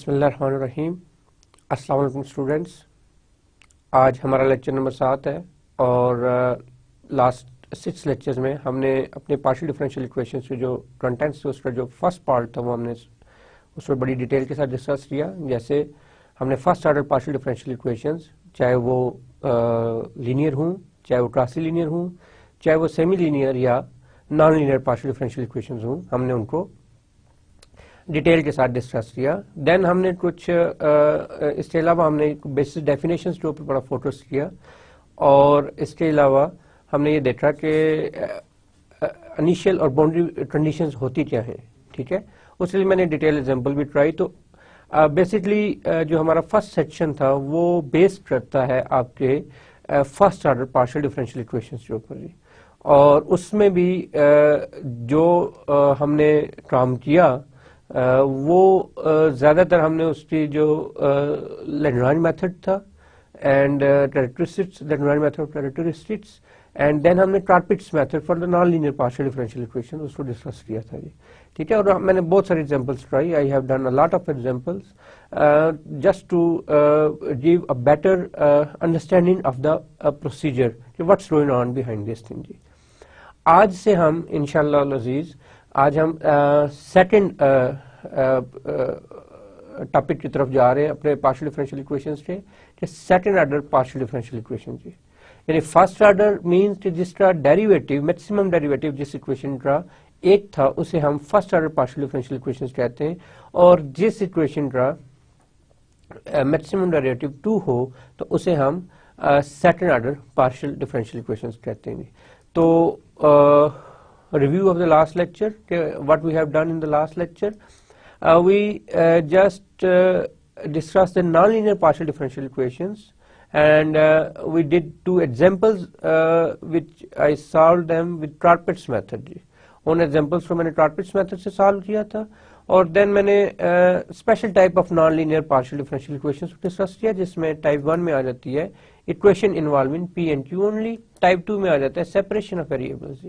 बिस्मिल्लाहिर्रहमानिर्रहीम। अस्सलाम वालेकुम स्टूडेंट्स। आज हमारा लेक्चर नंबर 7 है और लास्ट 6 लेक्चर्स में हमने अपने पार्शियल डिफरेंशियल इक्वेशंस के जो कंटेंट्स थे उसका जो फर्स्ट पार्ट था वो हमने उसमें बड़ी डिटेल के साथ डिस्कस किया। जैसे हमने first order partial differential equations, चाहे वो लीनियर हों, चाहे वो क्वासी लीनियर हों, चाहे वो सेमी लीनियर या non linear partial differential equations हों, हमने उनको डिटेल के साथ डिस्कस किया। देन हमने कुछ इसके अलावा हमने बेसिक डेफिनेशंस के ऊपर बड़ा फोकस किया और इसके अलावा हमने ये देखा कि इनिशियल और बाउंड्री कंडीशंस होती क्या हैं, ठीक है। उसके लिए मैंने डिटेल एग्जांपल भी ट्राई। तो बेसिकली जो हमारा फर्स्ट सेक्शन था वो बेस्ड करता है आपके first order partial differential equations के ऊपर, और उसमें भी जो हमने काम किया वो ज़्यादातर हमने उसकी जो लैग्रांज मेथड था and characteristics, Lagrange method characteristics, and then हमने Charpit's method for the non linear partial differential equation उसको डिस्कस किया था जी, ठीक है। और मैंने बहुत सारे examples try, I have done a lot of examples just to give a better understanding of the procedure कि what's going on behind this thing जी। आज से हम इंशाअल्लाह अज़ीज आज हम सेकंड टॉपिक की तरफ जा रहे हैं अपने पार्शियल डिफरेंशियल इक्वेशंस के, कि second order partial differential equation जी। यानी फर्स्ट ऑर्डर मींस कि जिसका डेरिवेटिव, मैक्सिमम डेरिवेटिव जिस इक्वेशन का एक था उसे हम first order partial differential equations कहते हैं, और जिस इक्वेशन का मैक्सिमम डेरिवेटिव 2 हो तो उसे हम second order partial differential equations कहते हैं। तो review of the last lecture, what we have done in the last lecture, we just discussed the nonlinear partial differential equations, and we did 2 examples which I solved them with Carpet's method। उन examples को मैंने Carpet's method से solve किया था, और then मैंने special type of nonlinear partial differential equations को discuss किया, जिसमें type 1 में आ जाती है equation involving P and Q only, type 2 में आ जाता है separation of variables।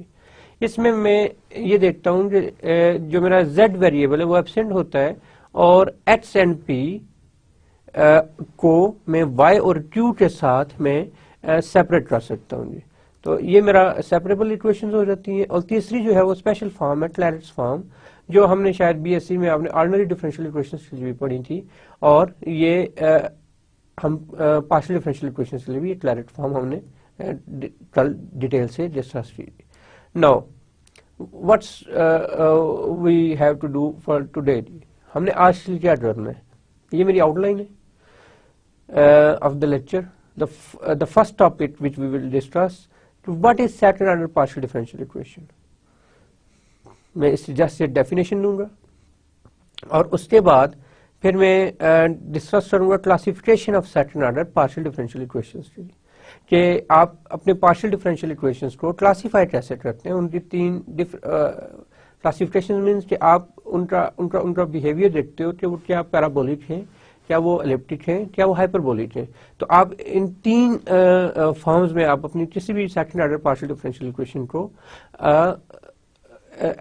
इसमें मैं ये देखता हूँ कि जो मेरा z वेरिएबल है वो एब्सेंट होता है, और x एंड p को मैं y और q के साथ मैं सेपरेट कर सकता हूँ जी। तो ये मेरा सेपरेबल इक्वेशंस हो जाती हैं। और तीसरी जो है वो स्पेशल फॉर्म है, क्लैरेट्स फॉर्म, जो हमने शायद बीएससी में आपने ऑर्डिनरी डिफरेंशियल इक्वेशंस के लिए भी पढ़ी थी, और ये हम पार्शियल डिफरेंशियल इक्वेशंस के लिए भी क्लैरेट फॉर्म हमने कल डिटेल से डिस्कस की। Now, what's we have to do for today? हमने आज के लिए क्या करना है, ये मेरी आउटलाइन है of the lecture. The first topic which we will discuss, what is second order partial differential equation. मैं इससे जस्ट एक डेफिनेशन दूंगा, और उसके बाद फिर मैं डिस्कस करूंगा classification of second order partial differential equations के लिए, कि आप अपने पार्शियल डिफरेंशियल इक्वेशंस को क्लासिफाई कैसे करते हैं। उनकी 3 क्लासिफिकेशन मींस कि आप उनका बिहेवियर देखते हो कि वो क्या पैराबोलिक है, क्या वो एलिप्टिक है, क्या वो हाइपरबोलिक है। तो आप इन 3 फॉर्म्स में आप अपनी किसी भी second order partial differential equation को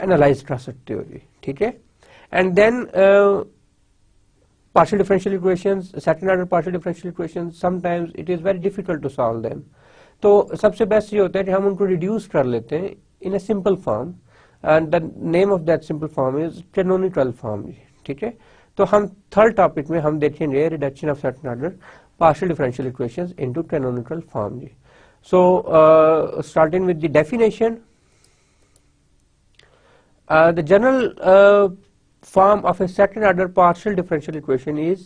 एनालाइज कर सकते हो जी, ठीक है। And then partial differential equations, second order partial differential equations, sometimes it is very difficult to solve them. तो सबसे बेस्ट ये होता है कि हम उनको रिड्यूस कर लेते हैं in a simple form, and the name of that simple form is canonical form, ठीक है। तो हम थर्ड टॉपिक में हम देखेंगे reduction of second order partial differential equations into canonical form जी। So starting with the definition, the general form of a second order partial differential equation is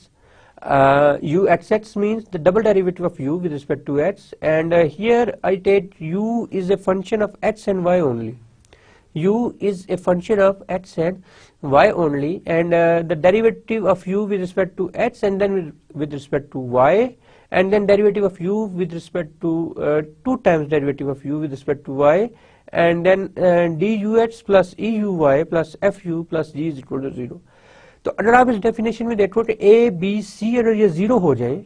uxx, means the double derivative of u with respect to x, and here I take u is a function of x and y only. U is a function of x and y only, and the derivative of u with respect to x, and then with respect to y, and then derivative of u with respect to 2 times derivative of u with respect to y, and then dux plus euy plus fu plus g is equal to 0. तो अगर आप इस definition में देखो कि a b c अगर ये 0 हो जाए,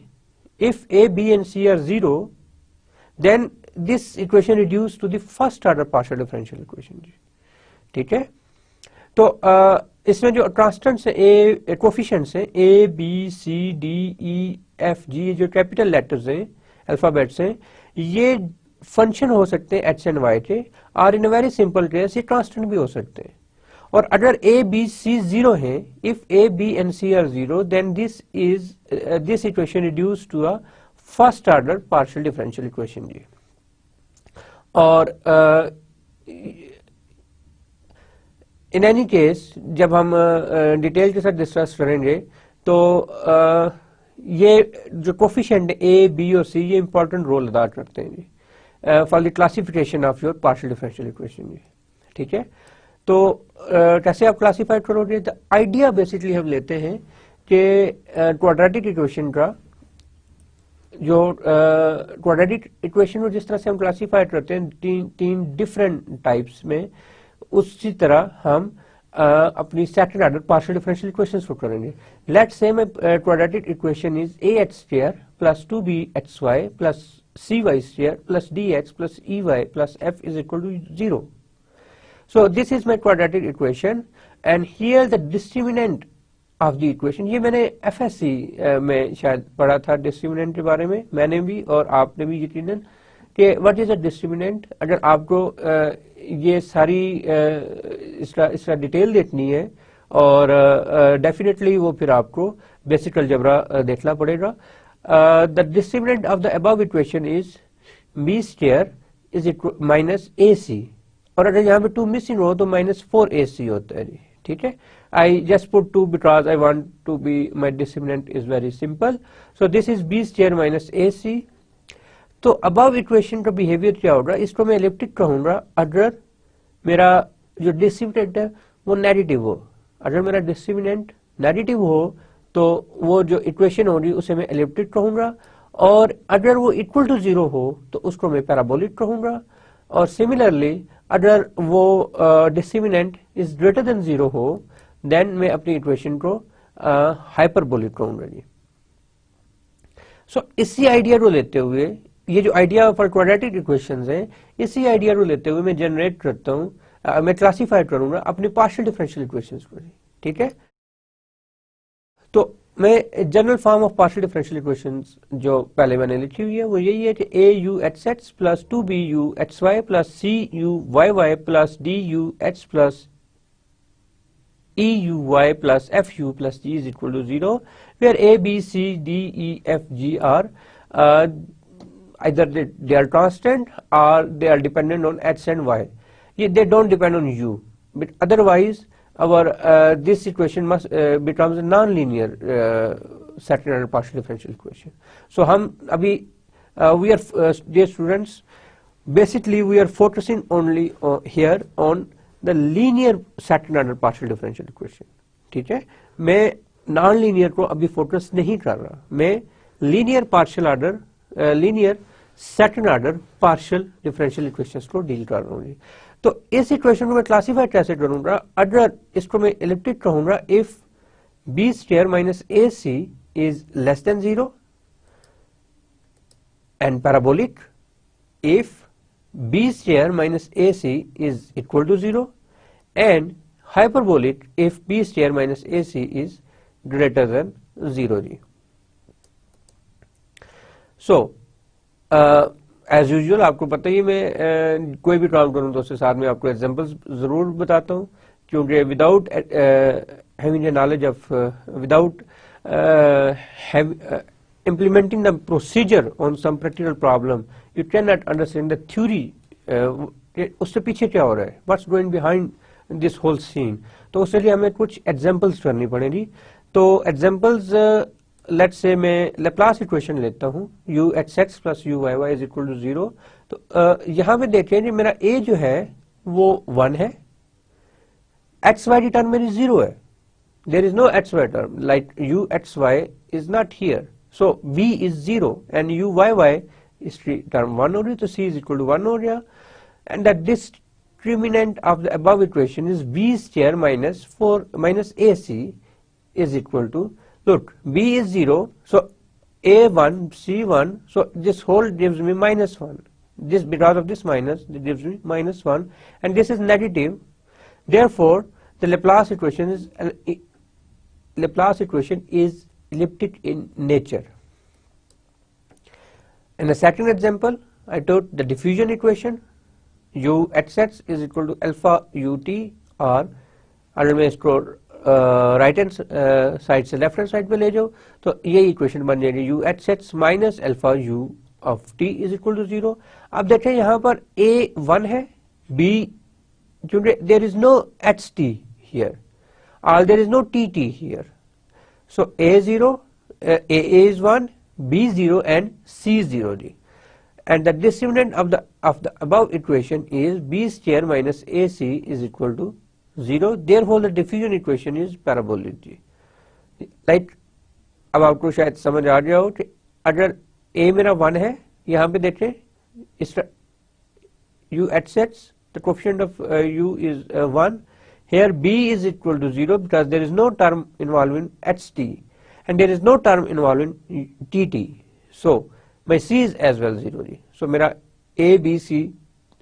if a b and c are 0, then this equation reduced to the first order partial differential equation, ठीक है। तो इसमें जो ट्रांस्टेंट्स है, ए कोफिशिएंट्स हैं, A B C D E F G, जो कैपिटल लेटर्स हैं, अल्फाबेट्स हैं, ये फंक्शन हो सकते हैं एक्स एंड वाई के, और इन वेरी सिंपल केस ये कांस्टेंट भी हो सकते हैं। और अगर ए बी सी जीरो है, if a b and c are zero, then this equation reduce to a first order partial differential equation जी। और इन एनी केस जब हम डिटेल के साथ डिस्कस करेंगे तो ये जो कोफिशिएंट ए बी और सी ये इंपॉर्टेंट रोल अदा करते हैं जी for the classification of your partial differential equation जी। ठीक है, तो कैसे आप क्लासिफाई करोगे? द आइडिया बेसिकली हम लेते हैं कि क्वाड्रेटिक इक्वेशन का जो क्वाड्रेटिक इक्वेशन को जिस तरह से हम क्लासिफाई करते हैं तीन डिफरेंट टाइप्स में, उसी तरह हम अपनी second order partial differential equations को करेंगे। Let's say my quadratic equation is ax square plus 2bxy plus cy square plus dx plus ey plus f is equal to 0। So this is my quadratic equation and here the discriminant of the equation, ये मैंने FSC में शायद पढ़ा था discriminant के बारे में, मैंने भी और आपने भी यकीनन, कि व्हाट इज अ डिस्क्रिमिनेंट। अगर आपको ये सारी इसका डिटेल देखनी है और डेफिनेटली वो फिर आपको बेसिक अलजेब्रा देखना पड़ेगा। The discriminant of the above equation is b square is minus ac, और अगर यहाँ पे 2 मिसिंग हो तो -4ac होता है जी। ठीक है, I just put 2 because I want to be my discriminant is very simple. So this is b square minus ac। तो अबव इक्वेशन का बिहेवियर क्या होगा? इसको मैं एलिप्टिक कहूंगा अगर मेरा जो डिस्क्रिमिनेंट है वो नेगेटिव हो। अगर मेरा डिस्क्रिमिनेंट नेगेटिव हो तो वो जो इक्वेशन होगी उसे मैं एलिप्टिक कहूंगा, और अगर वो इक्वल टू 0 हो तो उसको मैं पैराबोलिक कहूंगा, और सिमिलरली अगर वो डिस्क्रिमिनेंट इज ग्रेटर देन 0 हो देन मैं अपनी इक्वेशन को हाइपरबोलिक कहूंगा जी। सो इसी आइडिया को लेते हुए, ये जो आइडिया फॉर क्वाड्रेटिक इक्वेशंस है, इसी आइडिया को लेते हुए मैं जनरेट करता हूँ, मैं क्लासिफाई करूंगा अपने पार्शियल डिफरेंशियल इक्वेशंस को। ठीक है, तो मैं general form of partial differential equations जो पहले मैंने लिखी हुई है वो यही है कि AUHX plus 2BUHY plus CUYY plus DUH plus EUY plus FU plus G is equal to 0, where A, B, C, D, E, F, G are either they are constant or they are dependent on X and Y. They don't depend on U, but otherwise our this equation must becomes a non-linear second order partial differential equation. So हम अभी we are dear students, basically we are focusing only here on the linear second order partial differential equation. ठीक है, मैं non linear को अभी focus नहीं कर रहा, मैं linear partial order linear second order partial differential equations को डील कर रहा हूँ। तो इस इक्वेशन को मैं क्लासिफाई कैसे करूंगा? अगर इसको मैं एलिप्टिक कहूंगा if b square minus ac is less than 0, and parabolic if b square minus ac is equal to 0, and hyperbolic if b square minus ac is greater than 0 जी। So as usual आपको पता ही, मैं कोई भी काम करूं तो उसके साथ में आपको एग्जांपल्स जरूर बताता हूं, क्योंकि without having a knowledge of without implementing the procedure on some practical problem you cannot understand the theory उससे पीछे क्या हो रहा है, what's going behind this whole scene। तो उसके लिए हमें कुछ एग्जांपल्स करनी पड़ेगी। तो एग्जांपल्स लेट्स से मैं लेप्लास इक्वेशन लेता हूँ UHX plus UYY is equal to 0। तो यहाँ पे देखें मेरा a जो है वो 1 है, XY की टर्म मेरी 0 है, there is no XY term like UXY is not here, so B is 0 and UYY इसकी टर्म 1 हो रही, तो C इज इक्वल टू 1 हो गया, and the discriminant of the above equation is B square minus 4 minus AC is equal to, look, B is 0, so A1, C1, so this whole gives me minus 1. This, because of this minus, it gives me minus 1, and this is negative. Therefore, the Laplace equation is elliptic in nature. In the second example, I took the diffusion equation, u at sets is equal to alpha ut, और अगर मैं इसको right hand side से left hand side पे ले जाऊँ तो ये इक्वेशन बन जाएगी u at sets minus alpha u of t is equal to 0. अब देखें यहाँ पर a 1 है, b there is no ht here, or there is no tt here. So a 0, a is 1, b 0 and c 0. And the discriminant of the above equation is b square minus ac is equal to 0. Therefore the diffusion equation is parabolic. Like अब आपको शायद समझ आ गया हो कि अगर a मेरा 1 है, यहाँ पे देखें u at sets the coefficient of u is 1. Here b is equal to 0 because there is no term involving ht and there is no term involving tt. So my c is as well 0. So मेरा a b c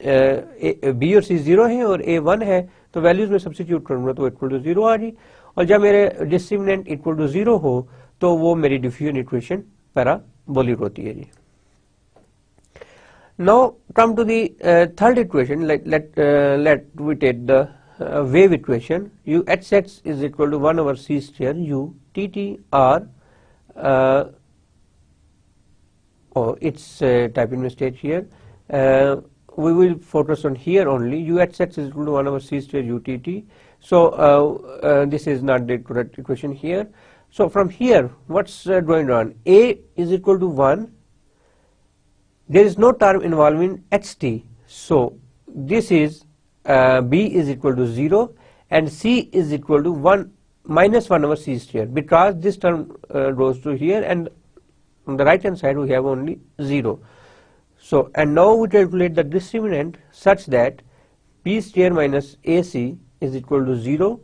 b और c 0 है और a 1 है, तो values में substitute करूंगा तो equal to 0 आ गई. और जब मेरे डिस्क्रिमिनेंट इक्वल टू 0 हो तो वो मेरी डिफ्यूजन इक्वेशन पैराबोलिक होती है जी. Now come to the third equation. Let we take the wave equation. U at sets is equal to 1 over c square u tt, or it's typing mistake here. We will focus on here only. U at sets is equal to 1 over c square u tt. So this is not the correct equation here. So from here, what's going on? A is equal to 1. There is no term involving ht. So this is b is equal to 0 and c is equal to 1 minus 1 over c square, because this term goes to here and on the right hand side we have only 0. So and now we calculate the discriminant such that b square minus ac is equal to 0,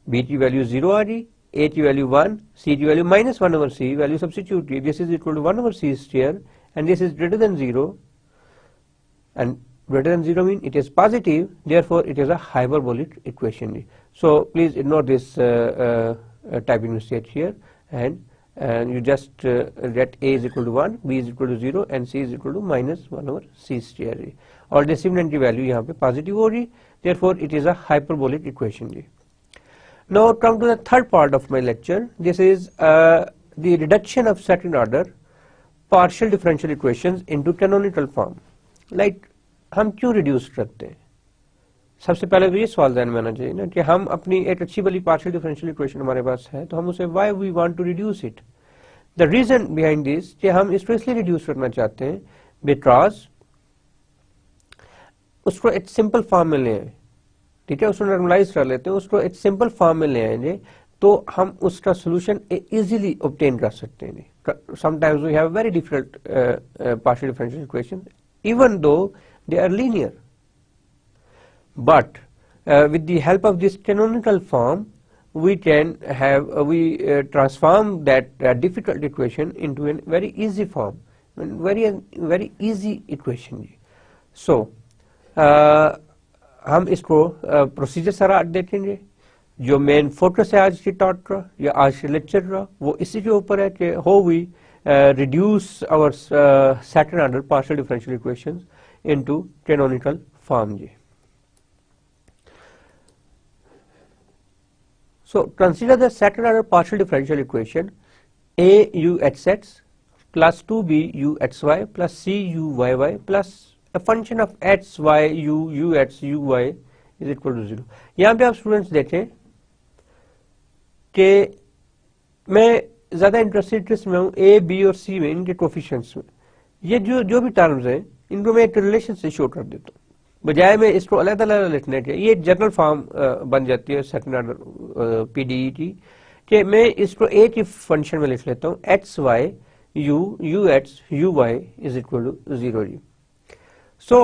b की value 0 आ गई, a की value 1, c की value minus 1 over c, value substitute की, this is equal to 1 over c square and this is greater than 0, and greater than 0 means it is positive, therefore it is a hyperbolic equation. So please ignore this typing mistake here, and you just get a is equal to 1, b is equal to 0 and c is equal to minus 1 over c square. और discriminant की value यहाँ पे positive हो रही, therefore it is a hyperbolic equation. Now come to the third part of my lecture. This is the reduction of second order partial differential equations into canonical form. Like हम क्यों reduce करते हैं? सबसे पहले तो ये सवाल ध्यान में आना चाहिए ना कि हम अपनी एक अच्छी वाली पार्शियल डिफरेंशियल इक्वेशन हमारे पास है तो हम उसे why we want to reduce it. The reason behind this कि हम इसको इसलिए रिड्यूस करना चाहते हैं because उसको एक सिंपल फॉर्म में ले आए, ठीक है, उसको नॉर्मलाइज कर लेते हैं, उसको एक सिंपल फॉर्म में ले आएंगे तो हम उसका सोल्यूशन इजीली ऑब्टेन कर सकते हैं. Sometimes we have very difficult partial differential equation even though they are linear, but with the help of this canonical form we can have transform that difficult equation into a very easy form, very easy equation. So हम इसको procedure सारा देखेंगे. जो main focus है आज की talk का या आज के लेक्चर का वो इसी के ऊपर है कि how we reduce our second order partial differential equations into canonical form. So consider the second order partial differential equation a u at sets plus 2b u at y plus c u y y plus a function of x y u x u y is equal to 0. यहाँ पे आप students देखें कि मैं ज्यादा interested में हूँ A B और सी में, इनके कोफिशिएंट्स में. ये जो भी टर्म्स हैं इनको मैं एक रिलेशन से शो कर देता हूँ बजाय में इसको अलग अलग लिखने के. ये जनरल फॉर्म बन जाती है सेकंड ऑर्डर पीडीई की कि मैं इसको ए की फंक्शन में लिख लेता हूँ x y u x u y is equal to 0. So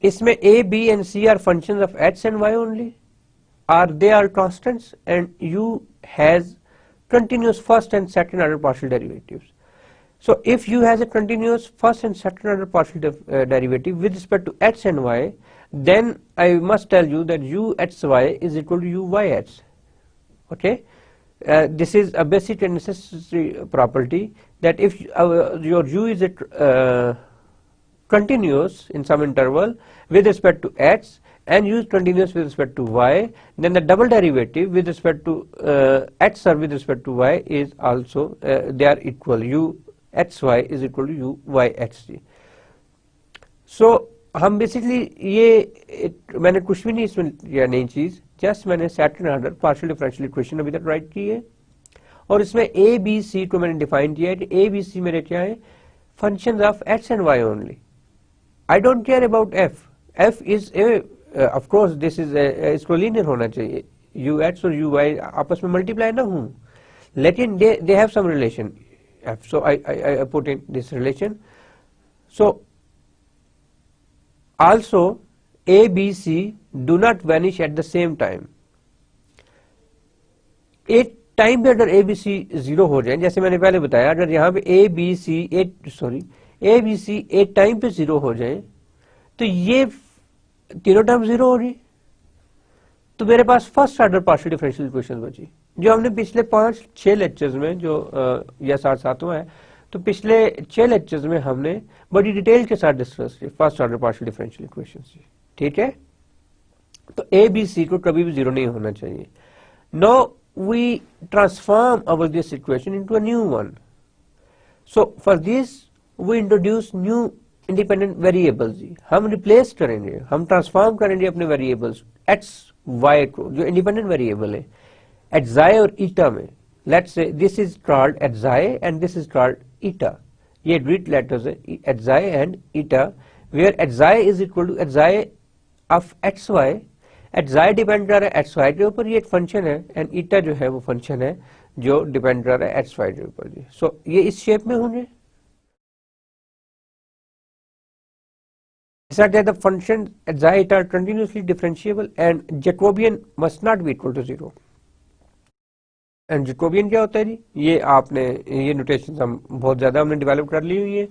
इसमें a, b and c are functions of x and y only, or they are constants and u has continuous first and second order partial derivatives. So if u has a continuous first and second order partial derivative with respect to x and y, then I must tell you that u x y is equal to u y x. Okay, this is a basic and necessary property, that if your u is a continuous in some interval with respect to x and u is continuous with respect to y, then the double derivative with respect to x or with respect to y is also they are equal. U x y is equal to u y x g. So हम basically ये मैंने कुछ भी नहीं इसमें या नई चीज, जस्ट मैंने second order partial differential equation अभी तक राइट की है और इसमें ए बी सी को मैंने डिफाइन किया है कि ए बी सी मेरे क्या है, functions of x and y only. I don't care about f. F is of course this is इसको लीनियर होना चाहिए, यू एक्स और यू वाई आपस में मल्टीप्लाई ना हो, लेकिन they have some relation f, so I put in this relation. So also a b c do not vanish at the same time. एक टाइम पे अगर ए बी सी जीरो हो जाए, जैसे मैंने पहले बताया, अगर यहाँ पे ए बी सी एक टाइम पे जीरो हो जाए तो ये तीनों टर्म जीरो हो रही, तो मेरे पास first order partial differential equation बची, जो हमने पिछले 5-6 लेक्चर्स में जो या 7 है, तो पिछले 6 लेक्चर्स में हमने बड़ी डिटेल के साथ डिस्कस की first order partial differential equations. ठीक है, तो ए बी सी को कभी भी जीरो नहीं होना चाहिए. Now we transform our this equation into a new one. So for this we introduce new independent variables. हम रिप्लेस करेंगे, हम ट्रांसफॉर्म करेंगे अपने वेरिएबल्स एक्स वाई को, जो इंडिपेंडेंट वेरिएबल है, एटजाई और ईटा में. Let's say this is called edzai and this is called eta. ये Greek letters है edzai and eta, where edzai is equal to edzai of xy. edzai depend कर रहा है xy के ऊपर, ये एक फंक्शन है, एंड eta जो है वो फंक्शन है जो डिपेंड कर रहा है xy के ऊपर जी. सो ये इस शेप में होंगे. The function edzai eta are continuously differentiable and Jacobian must not be equal to 0. And Jacobian क्या होता है जी, ये आपने ये नोटेशन हम बहुत ज्यादा हमने डेवलप कर ली हुई है,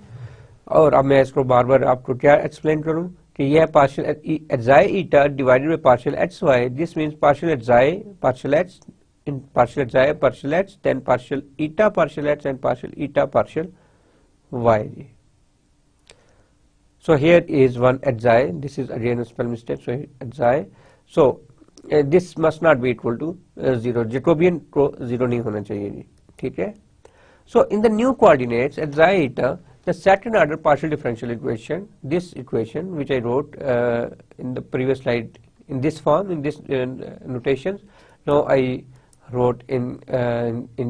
और अब मैं इसको बार बार आपको क्या एक्सप्लेन करूं कि यह partial xi eta divided by partial x y. This means partial xi partial x in partial xi partial x, then partial eta partial x and partial eta partial y जी. So here is one xi, this is again a spell mistake, so xi. So this must not be equal to 0. Jacobian को 0 नहीं होना चाहिए जी. ठीक है. So in the new coordinates at xi eta, the second order partial differential equation, this equation which I wrote in the previous slide in this form, in this notation, now I wrote in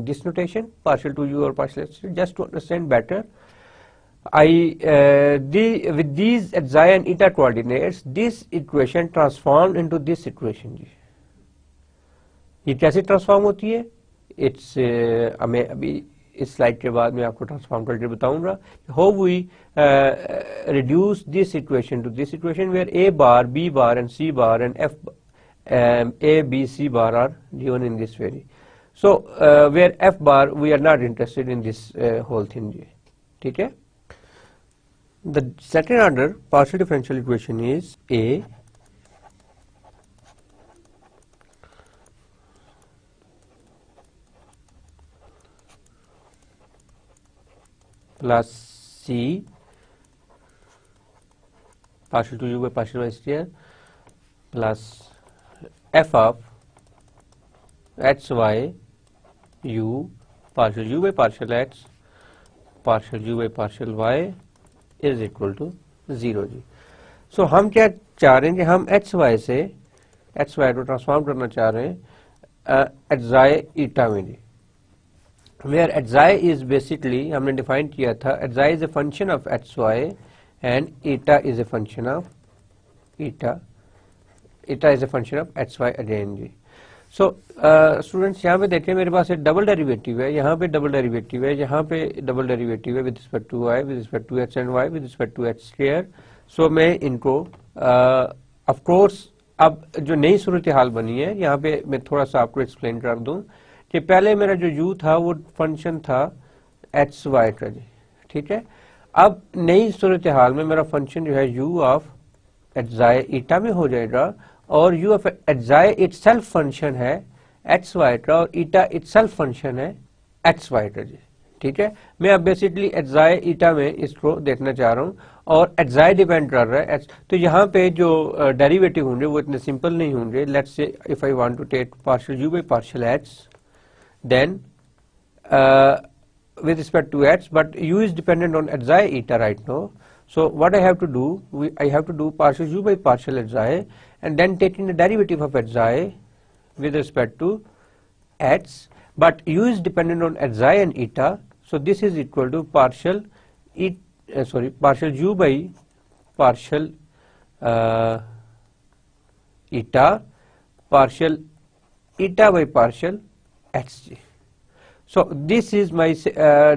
this notation, partial to u or partial x, just to understand better. With these xi and eta coordinates, this equation transformed into this equation जी. ये कैसे transform होती है, it's मैं अभी इस slide के बाद मैं आपको ट्रांसफॉर्म करके बताऊंगा how we reduce this equation to this equation where a bar, b bar and c bar and f a b c bar are given in this way. So where f bar we are not interested in this whole thing जी. ठीक है. The second order partial differential equation is A plus C partial to u by partial y square plus f of x y u partial u by partial x partial u by partial y is equal to 0 जी. So हम क्या चाह रहे हैं कि हम h y से x y को ट्रांसफॉर्म करना चाह रहे हैं एटजाई ईटा में जी, वेयर एटजाई इज बेसिकली हमने डिफाइन किया था xi is a function of x y and eta is a function of eta is a function of x y again जी. सो स्टूडेंट्स यहाँ पे देखें मेरे पास एक डबल डेरिवेटिव है, यहाँ पे डबल डेरिवेटिव है, यहाँ पे डबल डेरिवेटिव है with respect to y, with respect to x and y, with respect to x square. So मैं इनको ऑफ कोर्स अब जो नई सूरत हाल बनी है यहाँ पे मैं थोड़ा सा आपको एक्सप्लेन कर दूं कि पहले मेरा जो u था वो फंक्शन था एक्स वाई का जी. ठीक है। अब नई सूरत हाल में मेरा फंक्शन जो है u ऑफ एटजाए ईटा में हो जाएगा और u ऑफ एटजाए इटसेल्फ फंक्शन है एक्स वाई का और ईटा इटसेल्फ फंक्शन है एक्स वाई का जी, ठीक है। मैं अब बेसिकली एटजाए ईटा में इसको देखना चाह रहा हूँ और एटजाए डिपेंड कर रहा है तो यहाँ पे जो डेरिवेटिव होंगे वो इतने सिंपल नहीं होंगे। Let's say if I want to take partial you by partial x then with respect to x, but u is dependent on xi eta right now. So what I have to do, I have to do partial u by partial xi and then taking the derivative of xi with respect to x, but u is dependent on xi and eta, so this is equal to partial partial u by partial eta partial eta by partial xg. So this is my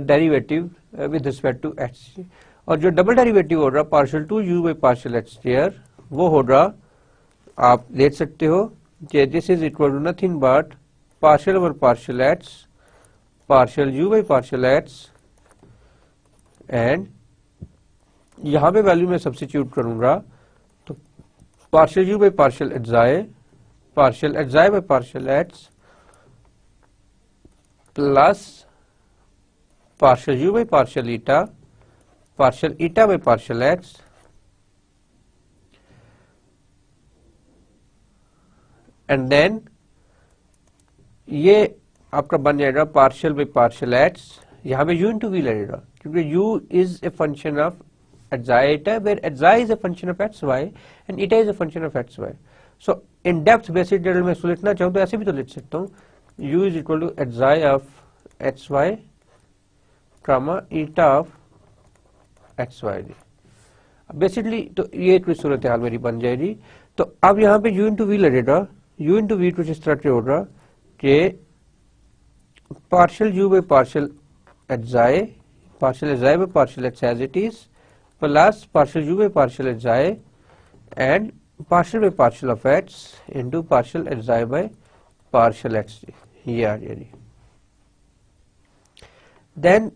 derivative with respect to h और जो double derivative हो रहा partial two u by partial h square वो हो रहा आप देख सकते हो कि this is equal to nothing but partial over partial h partial you by partial h and यहाँ पे वैल्यू में सब्स्टिट्यूट करूंगा तो partial you by partial xi by partial h plus partial you by partial eta by partial x and then ये आपका बन जाएगा partial by partial x, यहाँ पे u इंटू वी लगेगा क्योंकि u is a function of xi eta where xi is a function of x y and eta is a function of x y. So in depth basic detail में इसको लिखना चाहूँ तो ऐसे भी तो लिख सकता हूँ u is equal to xi of xy comma eta of xy। Basically तो ये कोई सूरत हाल मेरी बन जाएगी। तो अब यहाँ पे u इंटू वी लगेगा, u इंटू वी कुछ इस तरह से होगा कि partial u by partial xi by partial x as it is plus partial u by partial xi and partial by partial of x into partial xi by partial x ये आ गया जी। Then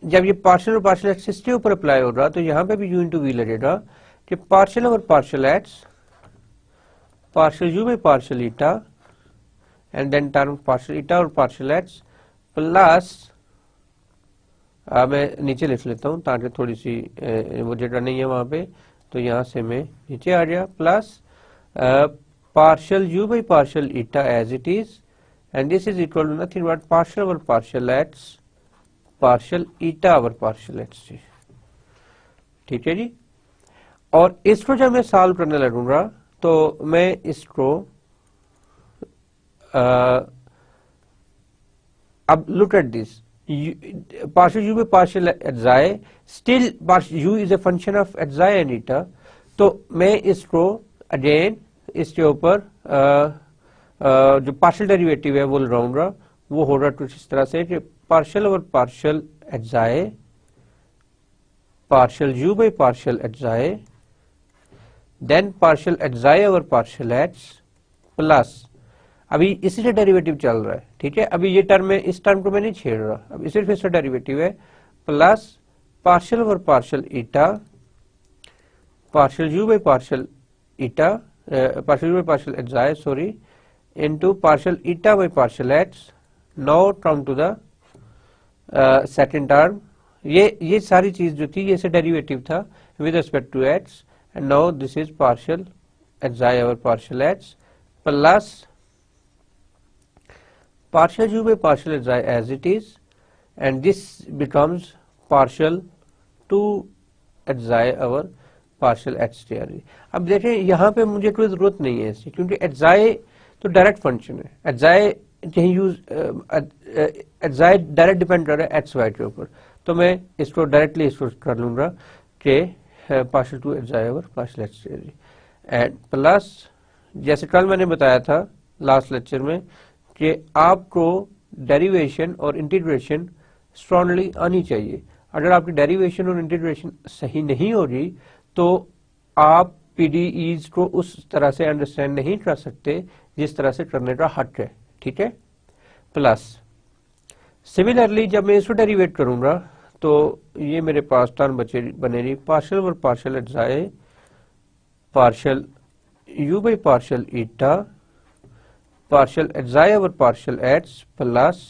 जब ये पार्शियल और partial x इसके ऊपर apply हो रहा तो यहाँ पे भी u इंटू वी लगेगा कि partial over partial x partial you by partial eta and then term partial eta और पार्शियल एक्स प्लस मैं नीचे लिख लेता हूँ ताकि थोड़ी सी वो जगह नहीं है वहां पे तो यहाँ से मैं नीचे आ गया plus partial u by partial eta as it is and this is equal to nothing but partial over partial x partial eta over partial x, ठीक है जी। और इसको जब मैं सॉल्व करने लगूंगा तो मैं इसको अब look at this partial u by partial xi still u is a function of xi and eta, तो मैं इसको अगेन इसके ऊपर जो पार्शियल डेरिवेटिव है वो लगाऊंगा वो हो रहा कुछ इस तरह से कि partial over partial xi partial you by partial xi then partial xi over partial x plus अभी इसी से डेरिवेटिव चल रहा है, ठीक है। अभी ये टर्म में इस टर्म को मैं नहीं छेड़ रहा, अब सिर्फ इसका डेरिवेटिव है plus partial over partial eta partial you by partial eta partial by partial xi sorry into partial eta by partial x। now come to the second term, ये सारी चीज जो थी ये से डेरिवेटिव था with respect to x and now this is partial xi over partial x plus partial u by partial xi as it is and this becomes partial 2 xi over partial h t are. अब देखें यहाँ पे मुझे कोई जरूरत नहीं है इसकी क्योंकि एटजाए तो डायरेक्ट फंक्शन है, एटजाए कहीं यूज एटजाए डायरेक्ट डिपेंड कर रहा है एक्स वाई के ऊपर, तो मैं इसको डायरेक्टली इसको कर लूंगा कि partial two xi over partial h t r and plus जैसे कल मैंने बताया था लास्ट लेक्चर में कि आपको डेरिवेशन और इंटीग्रेशन स्ट्रांगली आनी चाहिए। अगर आपकी डेरिवेशन और इंटीग्रेशन सही नहीं होगी तो आप पीडीईज को उस तरह से अंडरस्टैंड नहीं कर सकते जिस तरह से करने का हक है, ठीक है। प्लस सिमिलरली जब मैं इसको डेरिवेट करूंगा तो ये मेरे पास टर्म बनेगी partial over partial xi partial you by partial eta partial xi over partial x plus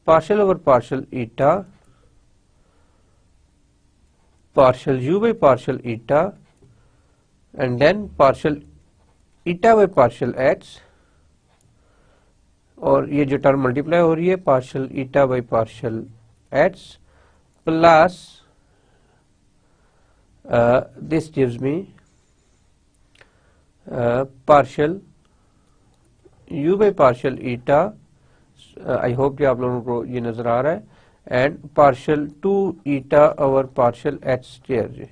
partial over partial eta partial u by partial eta and then partial eta by partial h और ये जो term multiply हो रही है partial eta by partial h plus this gives me partial u by partial eta I hope कि आप लोगों को ये नजर आ रहा है and partial two eta over partial h square जी,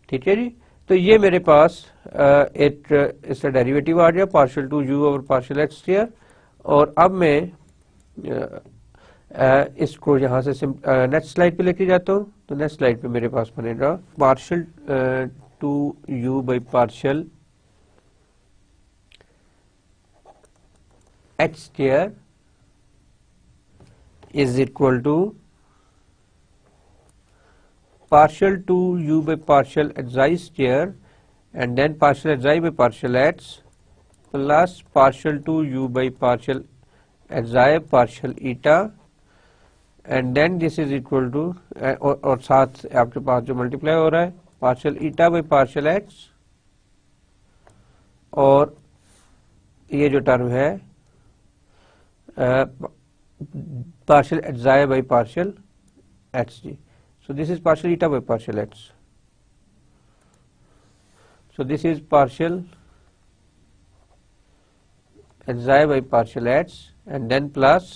ठीक है जी। तो ये मेरे पास एक इसका डेरिवेटिव आ गया partial two u over partial h square और अब मैं इसको यहाँ से नेक्स्ट स्लाइड पे लेके जाता हूँ। तो नेक्स्ट स्लाइड पे मेरे पास बनेगा partial two u by partial h square is equal to partial 2 u by partial xi square and then partial xi by partial h plus partial 2 u by partial xi partial eta and then this is equal to और साथ आपके पास जो multiply हो रहा है partial eta by partial h और ये जो टर्म है partial xi by partial hg. So this is partial eta by partial h. So this is partial xi by partial h and then plus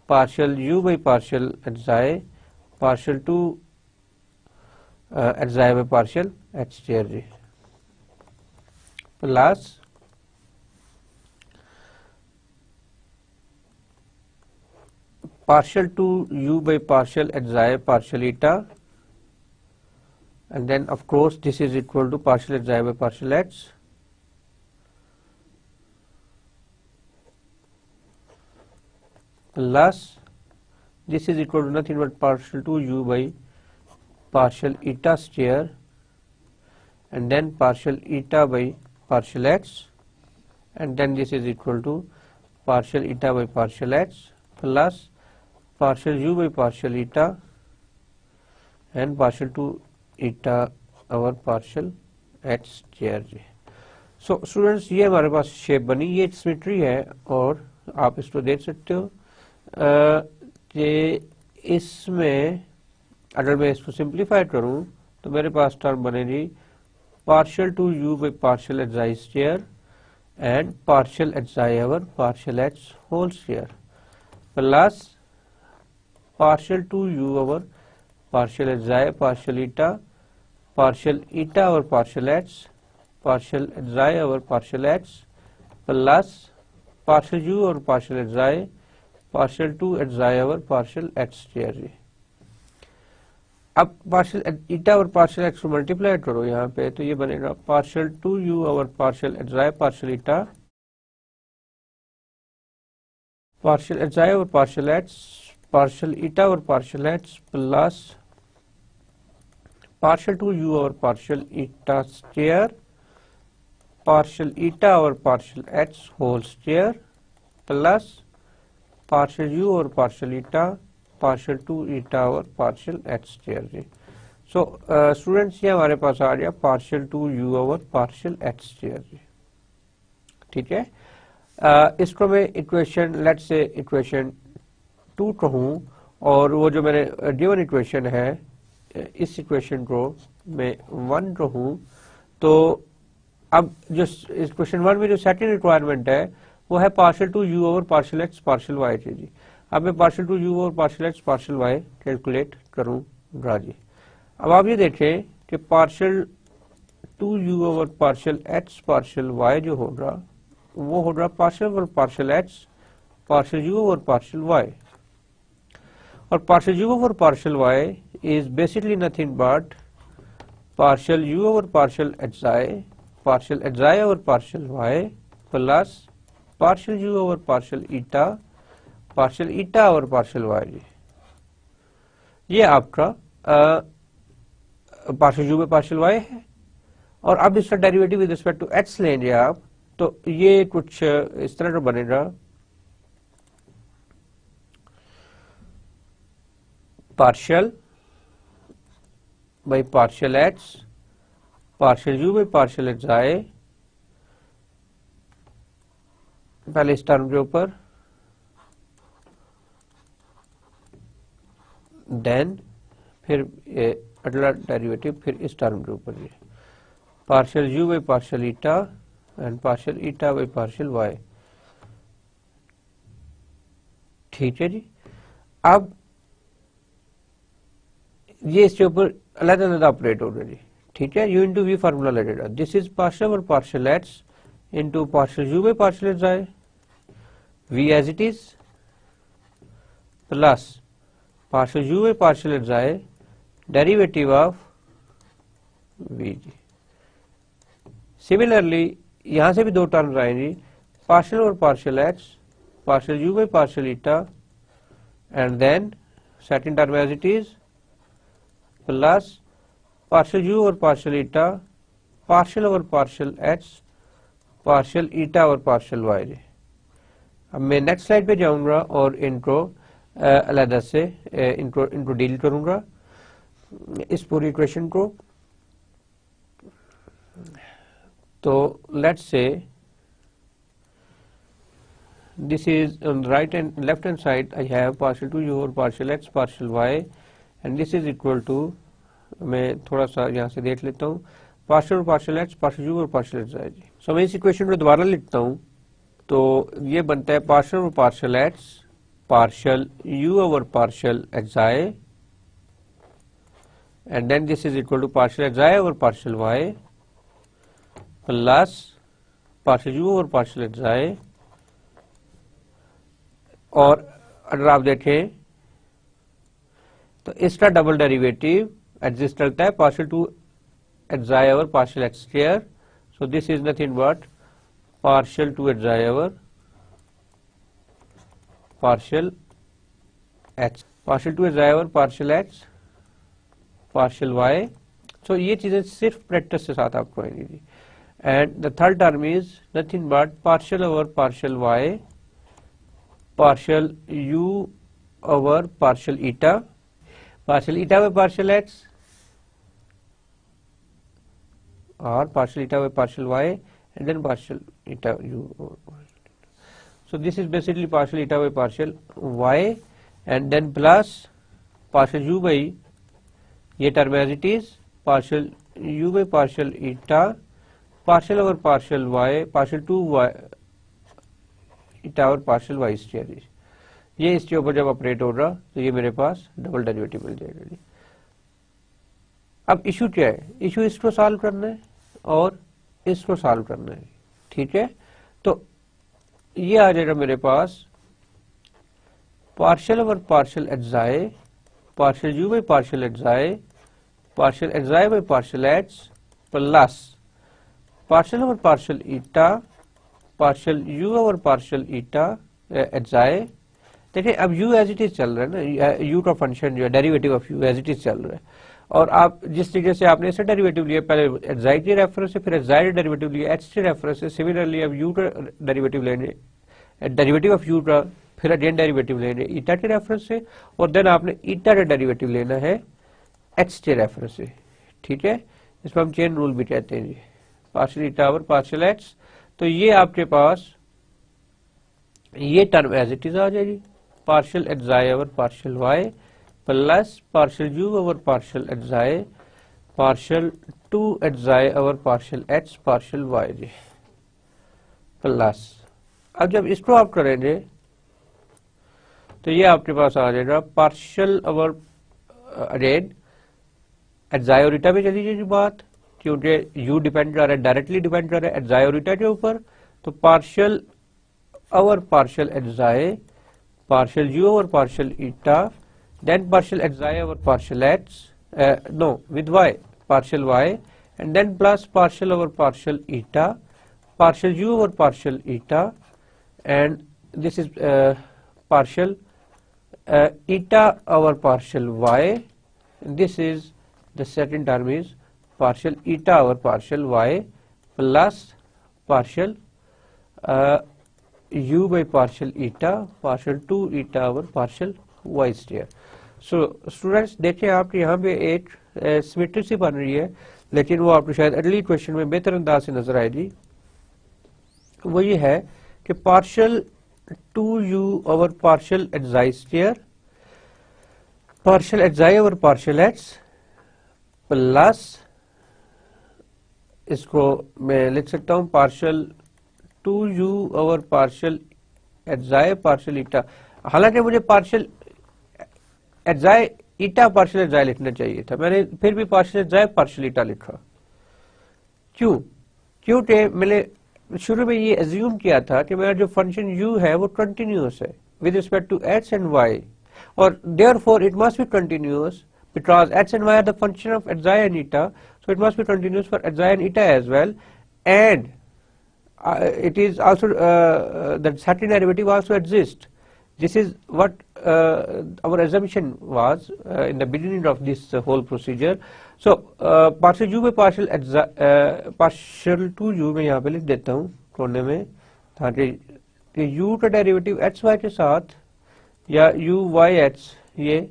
partial u by partial xi partial 2 xi by partial h square plus partial 2 u by partial xi partial eta and then of course this is equal to partial xi by partial h plus this is equal to nothing but partial 2 u by partial eta square and then partial eta by partial x and then this is equal to partial eta by partial h plus partial u by partial eta and partial 2 eta over partial h square ji. So students ये हमारे पास shape बनी, ये symmetry है और आप इसको देख सकते हो कि इसमें अगर मैं इसको सिंप्लीफाई करूं तो मेरे पास टर्म बनेगी partial 2 u by partial xi square and partial xi over partial h whole square plus partial 2 u over partial xi partial eta over partial h partial xi over partial h plus partial u over partial xi partial 2 xi over partial h square जी। अब partial eta और partial x को multiply करो यहाँ पे तो ये बनेगा partial 2 u over partial xi partial eta partial xi over partial h partial eta over partial h plus partial 2 u over partial eta square partial eta over partial h whole square plus partial u over partial eta partial 2 eta over partial h square जी। So students ये हमारे पास आ गया partial 2 u over partial h square जी, ठीक है। इसको मैं equation let's say equation 2 कहूँ और वो जो मैंने गिवन इक्वेशन है इस इक्वेशन को मैं 1 कहूँ तो अब जो इक्वेशन 1 में जो सेकंड रिक्वायरमेंट है वो है partial 2 u over partial x partial y जी। अब मैं partial 2 u over partial x partial y calculate करूँगा जी। अब आप ये देखें कि partial 2 u over partial x partial y जो होगा वो होगा partial over partial x partial u over partial y और partial u over partial y is basically nothing but partial u over partial xi over partial y plus partial u over partial eta partial eta और partial y जी, ये आपका partial you by partial y है। और अब इसका derivative with respect to x लेंगे आप, तो ये कुछ इस तरह का बनेगा, partial by partial x partial you by partial x आए, पहले इस टर्म के ऊपर, देन फिर अगला डेरिवेटिव फिर इस टर्म के ऊपर, ये partial you by partial eta and partial eta by partial y. ठीक है जी। अब ये इसके ऊपर अलग अलग ऑपरेट हो रहा है जी। ठीक है, यू इंटू वी फार्मूला लगेगा, दिस इज पार्शियल और partial x into partial you by partial x आए, v as it is plus partial you by partial x आए, डेरिवेटिव ऑफ वी जी। सिमिलरली यहां से भी दो टर्म्स आएंगी, पार्शियल और partial x, partial you by partial eta and then second term as it is plus partial u और partial eta, partial और पार्शियल एक्स, पार्शियल ईटा और पार्शियल वाई। अब मैं नेक्स्ट स्लाइड पे जाऊंगा और इनको अलग से इनको डील करूंगा इस पूरी इक्वेशन को। तो let's say this is on the right and left hand side I have partial to u और partial x partial y and this is equal to, मैं थोड़ा सा यहाँ से देख लेता हूँ, partial partial x partial u और partial x y। सो मैं इस इक्वेशन को दोबारा लिखता हूँ, तो ये बनता है partial और partial x partial u over partial xi and then this is equal to partial xi over partial y plus partial u और पार्शियल एक्स। और अगर आप देखें तो इसका डबल डेरिवेटिव एग्जिस्ट करता है पार्शियल टू एक्स और partial x square, so this is nothing but partial two x और partial x, partial two x और पार्शियल एक्स पार्शियल वाई। सो ये चीजें सिर्फ प्रैक्टिस के साथ आपको आएंगी। And the third term is nothing but partial over partial y, partial u over partial eta, partial eta by partial x or partial eta by partial y and then partial eta u over partial eta. So this is basically partial eta by partial y and then plus partial u by ये term as it is, partial u by partial eta partial और partial Y, partial two y eta और partial y square. ये इसके ऊपर जब operate होगा तो ये मेरे पास डबल डेरिवेटिव मिल जाएगा जी। अब इशू क्या है, इशू इसको सॉल्व करना है और इसको सॉल्व करना है। ठीक है, तो ये आ जाएगा मेरे पास partial over partial xi, partial you by partial xi, partial xi by partial x plus partial over partial eta, partial u over partial eta xi. देखिए अब u एज इट इज चल रहा है ना, u का फंक्शन जो है derivative of u as it is चल रहा है, और आप जिस तरीके से आपने इससे डेरिवेटिव लिया, पहले एक्साई के रेफरेंस से, फिर एक्साई डेरिवेटिव लिया h के रेफरेंस से, सिमिलरली अब u का डेरिवेटिव लेंगे, डेरिवेटिव ऑफ u का, फिर अगेन डेरिवेटिव लेंगे ईटा के रेफरेंस से, और देन आपने ईटा का डेरिवेटिव लेना है h के रेफरेंस से। ठीक है, इसमें हम चेन रूल भी कहते हैं जी, partial eta over partial x. तो ये आपके पास ये टर्म एज इट इज आ जाएगी, partial xi over partial y plus partial u over partial xi, partial two xi over partial x partial y जी प्लस। अब जब इसको आप करेंगे तो ये आपके पास आ जाएगा पार्शियल ओवर अगेन एक्साई और ईटा पे चली जाएगी बात, क्योंकि u डिपेंड कर रहा है, डायरेक्टली डिपेंड कर रहा है एक्साई और ईटा के ऊपर, तो partial over partial xi, partial u over partial eta, then partial xi over partial x, no with y, partial y and then plus partial over partial eta, partial u over partial eta and this is partial eta over partial y. This is the second term is partial eta over partial y plus partial u by partial eta partial 2 eta over partial y square. So students देखिए आप यहाँ पे एक symmetry सी बन रही है, लेकिन वो आपको शायद अगली क्वेश्चन में बेहतर अंदाज से नजर आएगी। वो ये है कि partial 2u over partial xi square partial xi over partial x plus इसको मैं लिख सकता हूं partial 2u over partial xi partial ईटा। हालांकि मुझे पार्शियल xi ईटा पार्शियल xi लिखना चाहिए था, मैंने फिर भी पार्शियल xi पार्शियल ईटा लिखा। क्योंकि मैंने शुरू में ये एज्यूम किया था कि मेरा जो फंक्शन u है वो कंटिन्यूअस है with respect to x and y, और therefore it must be continuous because x and y are the function of xi and eta, so it must be continuous for xi and eta as well, and it is also the certain derivative also exists. This is what our assumption was in the beginning of this whole procedure. So partial u by partial partial 2u मैं यहाँ पे लिख देता हूँ कोने में, ताकि u का डेरिवेटिव x y के साथ या u y x ये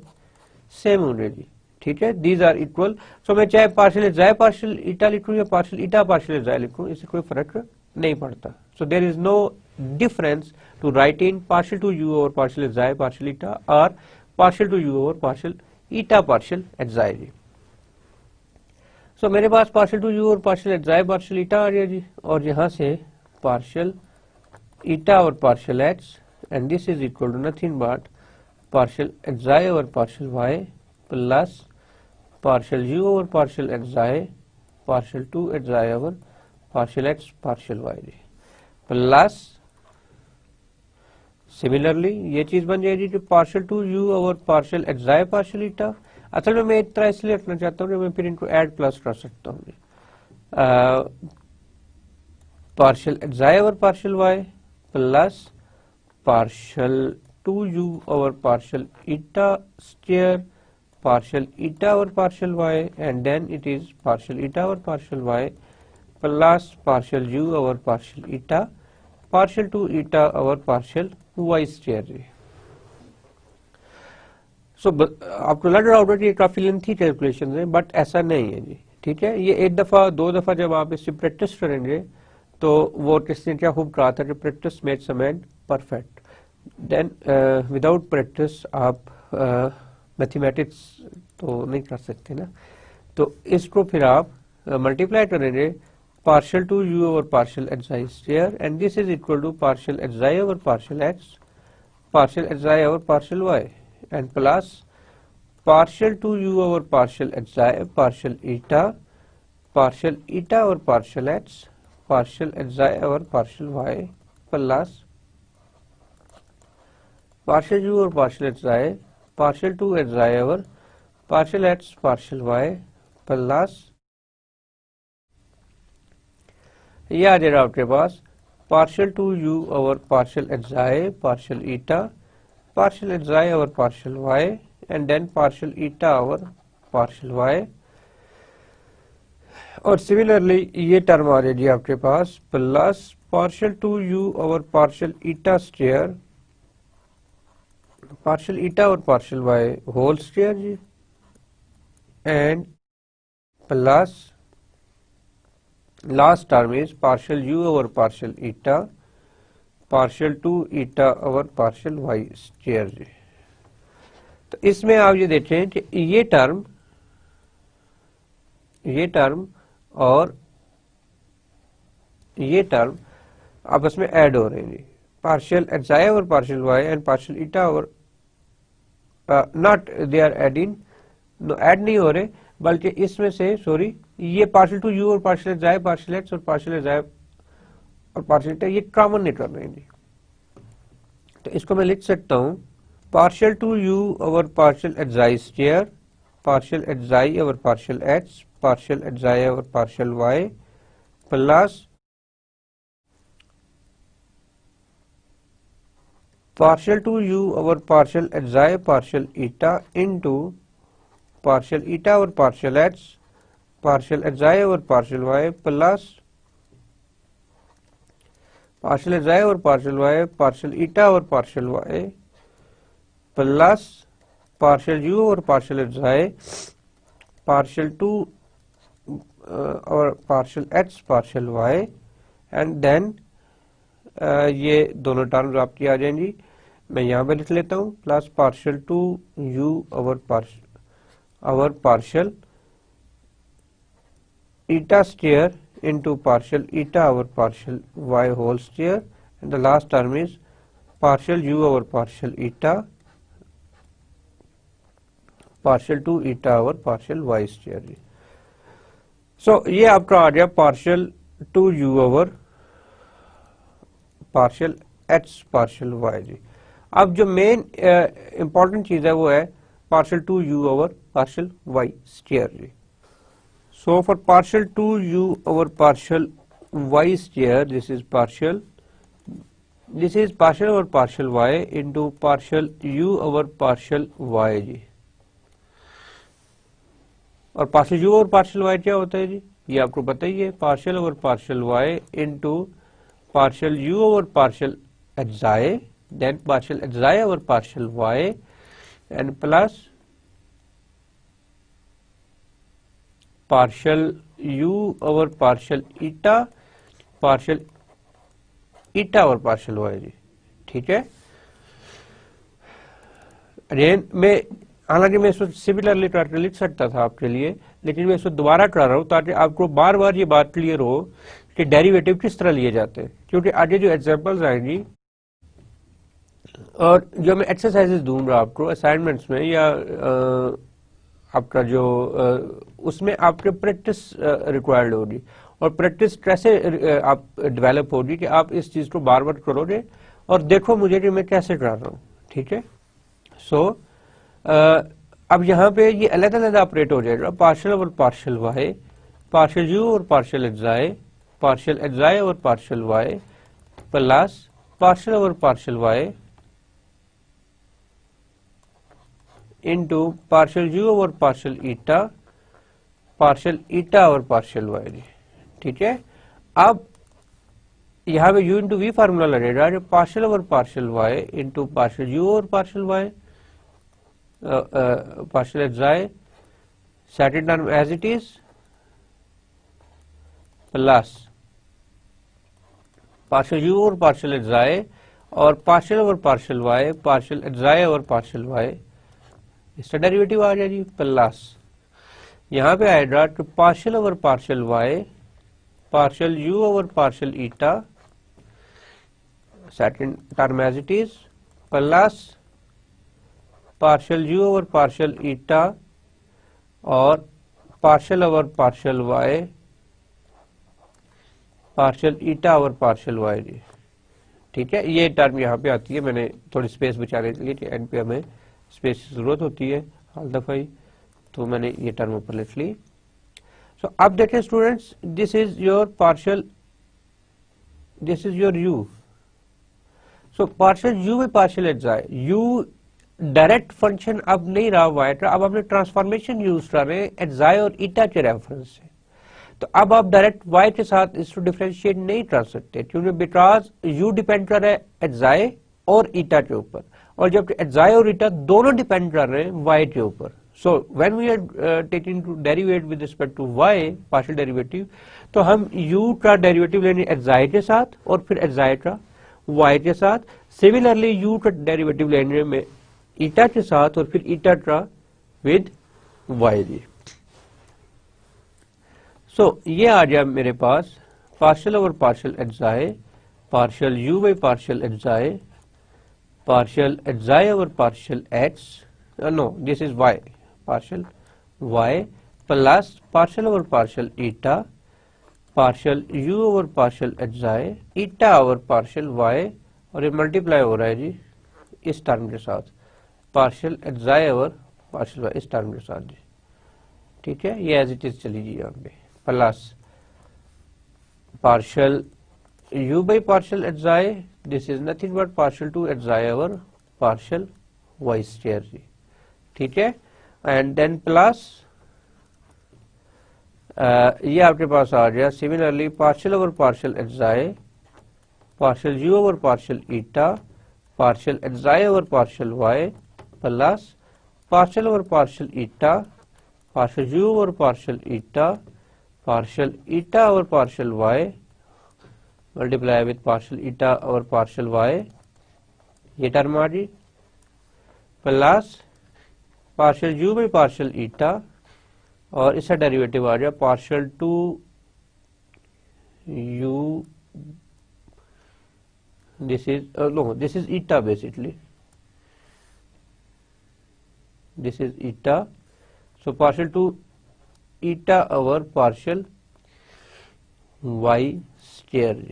सेम होने जी, ठीक है, दीज आर इक्वल। सो मैं चाहे पार्शियल xi पार्शियल ईटा लिखूं या पार्शियल ईटा पार्शियल xi लिखूं, इससे कोई फर्क नहीं पड़ता। So there is no difference to write in partial two u over partial xi partial eta और partial two u over partial eta partial xi जी। सो मेरे पास partial two u over partial xi partial eta आ गया जी, और यहाँ से पार्शियल ईटा और partial x, and this is equal to nothing but partial xi over partial y plus partial u over partial xi partial 2 xi over partial x partial y plus similarly ये चीज बन जाएगी कि partial 2 u over partial xi partial eta। असल में मैं एक तरह इसलिए रखना चाहता हूँ कि मैं फिर इनको ऐड प्लस कर सकता हूँ। partial xi over partial y plus partial 2u over partial eta square partial eta over partial y, and then it is partial eta over partial y plus partial u over partial eta partial 2 eta over partial y square। सो आपको लग रहा होगा कि ये काफी lengthy calculation है, but ऐसा नहीं है जी, ठीक है। ये एक दफा दो दफा जब आप इससे प्रैक्टिस करेंगे तो वो किसने क्या खूब कहा था कि practice makes a man perfect. Then without practice आप मैथमेटिक्स तो नहीं कर सकते ना, तो इसको फिर आप मल्टीप्लाई करेंगे partial 2u over partial xi square, and this is equal to partial xi over partial x partial xi over partial y, and plus partial 2u over partial xi partial eta over partial x partial xi over partial y plus partial u over partial xi partial 2 xi over partial x partial y plus ये आ जाएगा आपके पास partial 2u over partial xi partial eta partial xi over partial y, and then partial eta over partial y, और similarly ये term आ जाएगी आपके पास plus partial 2u over partial eta square partial eta over partial y whole square जी, and plus last term is partial u over partial eta partial 2 eta over partial y square जी। तो इसमें आप ये देखें कि ये टर्म और ये टर्म आपस में ऐड हो रहे हैं जी, partial xi over partial y and partial eta over not they are adding, no add नहीं हो रहे, बल्कि इसमें से सॉरी ये partial 2u और partial xi partial x और partial xi और partial eta ये कॉमन नहीं कर रहे हैं जी। तो इसको मैं लिख सकता हूँ partial 2u over partial xi square partial xi over partial x partial xi over partial y plus partial 2u over partial xi partial eta into partial eta over partial x partial xi over partial y plus partial xi over partial y partial eta over partial y plus partial u over partial xi partial 2 over partial x partial y and then ये दोनों terms आपकी आ जाएंगी। मैं यहाँ पे लिख लेता हूँ plus partial 2u over partial eta square into partial eta over partial y whole square and the last term is partial u over partial eta partial 2 eta over partial y square। So ये आपका आ गया partial 2u over partial x partial y जी। अब जो main important चीज है वो है partial 2u over partial y square ji. So for partial 2u over partial y square this is partial over partial y into partial u over partial y जी। और partial u over partial y क्या होता है जी, ये आपको पता ही है, partial over partial y into partial u over partial xi then partial xi over partial y and plus partial u over partial eta partial eta over partial y जी। ठीक है, again मैं हालांकि मैं इसको सिमिलरली लिख सकता था आपके लिए, लेकिन मैं इसको दोबारा कर रहा हूं ताकि आपको बार बार ये बात क्लियर हो कि डेरिवेटिव किस तरह लिए जाते हैं, क्योंकि आगे जो एग्जांपल्स आएंगी और जो मैं एक्सरसाइजेस दूंगा आपको असाइनमेंट्स में या आपका जो उसमें आपके प्रैक्टिस रिक्वायर्ड होगी और प्रैक्टिस कैसे आप डेवलप होगी कि आप इस चीज को बार बार करोगे और देखो मुझे कि मैं कैसे कर रहा हूँ। ठीक है, सो अब यहाँ पे ये अलग अलग ऑपरेट हो जाएगा, पार्शियल और पार्शियल वाई, पार्शियल यू और पार्शियल एक्साई, पार्शियल एक्साई और पार्शियल वाई प्लस पार्शियल और partial y into partial u और पार्शियल ईटा और पार्शियल वाई। ठीक है, अब यहाँ पे u इंटू वी फार्मूला लगेगा जो पार्शियल और partial y into partial u और partial y partial xi second term as it is plus partial u और partial xi और partial और partial y partial xi और partial y इसका derivative आ जाएगी प्लस यहाँ पे आएगा तो partial और partial y partial u और partial eta second term as it is plus partial u over partial eta और partial over partial Y partial eta over partial y जी। ठीक है, ये टर्म यहाँ पे आती है, मैंने थोड़ी स्पेस बचाने के लिए कि एंड पे हमें स्पेस की जरूरत होती है हर दफा ही, तो मैंने ये टर्म ऊपर लिख ली। सो अब देखिए students, this is your partial, this is your you. So partial you by partial एक्साई, you direct function अब नहीं रहा वाई का, अब आपने ट्रांसफॉर्मेशन यूज कर रहे हैं एक्साई और ईटा के रेफरेंस से, तो अब आप डायरेक्ट वाई के साथ इसको डिफरेंशिएट नहीं कर सकते क्योंकि बिकॉज यू डिपेंड कर रहा है एक्साई और ईटा के ऊपर, और जब एक्साई और ईटा दोनों डिपेंड कर रहे हैं वाई के ऊपर। So when we are taking to derivate with respect to y partial derivative, तो हम यू का डेरिवेटिव लेंगे एक्साई के साथ और फिर एक्साई का वाई के साथ, सिमिलरली यू का डेरिवेटिव लेने में ईटा के साथ और फिर ईटा का विद वाई जी। सो ये आ गया मेरे पास partial over partial xi partial you by partial xi partial xi over partial x, no this is y, partial y plus partial over partial eta partial u over partial xi eta over partial y, और ये multiply हो रहा है जी इस term के साथ partial xi over partial y इस term के साथ जी। ठीक है, ये एज इट इज चली जी यहाँ पे plus partial you by partial xi this is nothing but partial two xi over partial y square जी, ठीक है। एंड देन प्लस ये आपके पास आ गया similarly partial over partial xi, partial u over partial eta, partial xi over partial y plus partial over partial eta, partial u over partial eta, partial eta over partial y multiply with partial eta over partial y, ये term आ गई, plus partial you by partial eta और इसका derivative आ गया partial two u, this is eta basically, this is eta, so partial to eta over partial y square।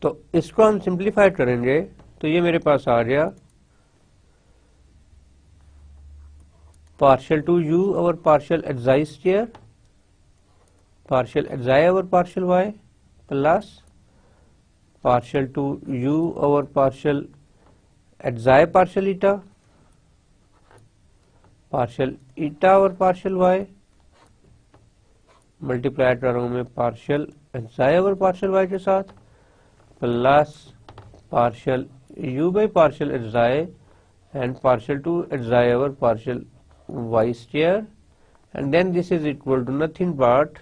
तो इसको हम सिंप्लीफाई करेंगे तो ये मेरे पास आ गया partial two u over partial xi square, partial xi over partial y plus partial two u over partial xi partial eta, partial eta over partial y multiply कर रहा हूं मैं partial xi over partial y के साथ plus partial you by partial xi and partial two xi over partial y square, and then this is equal to nothing but,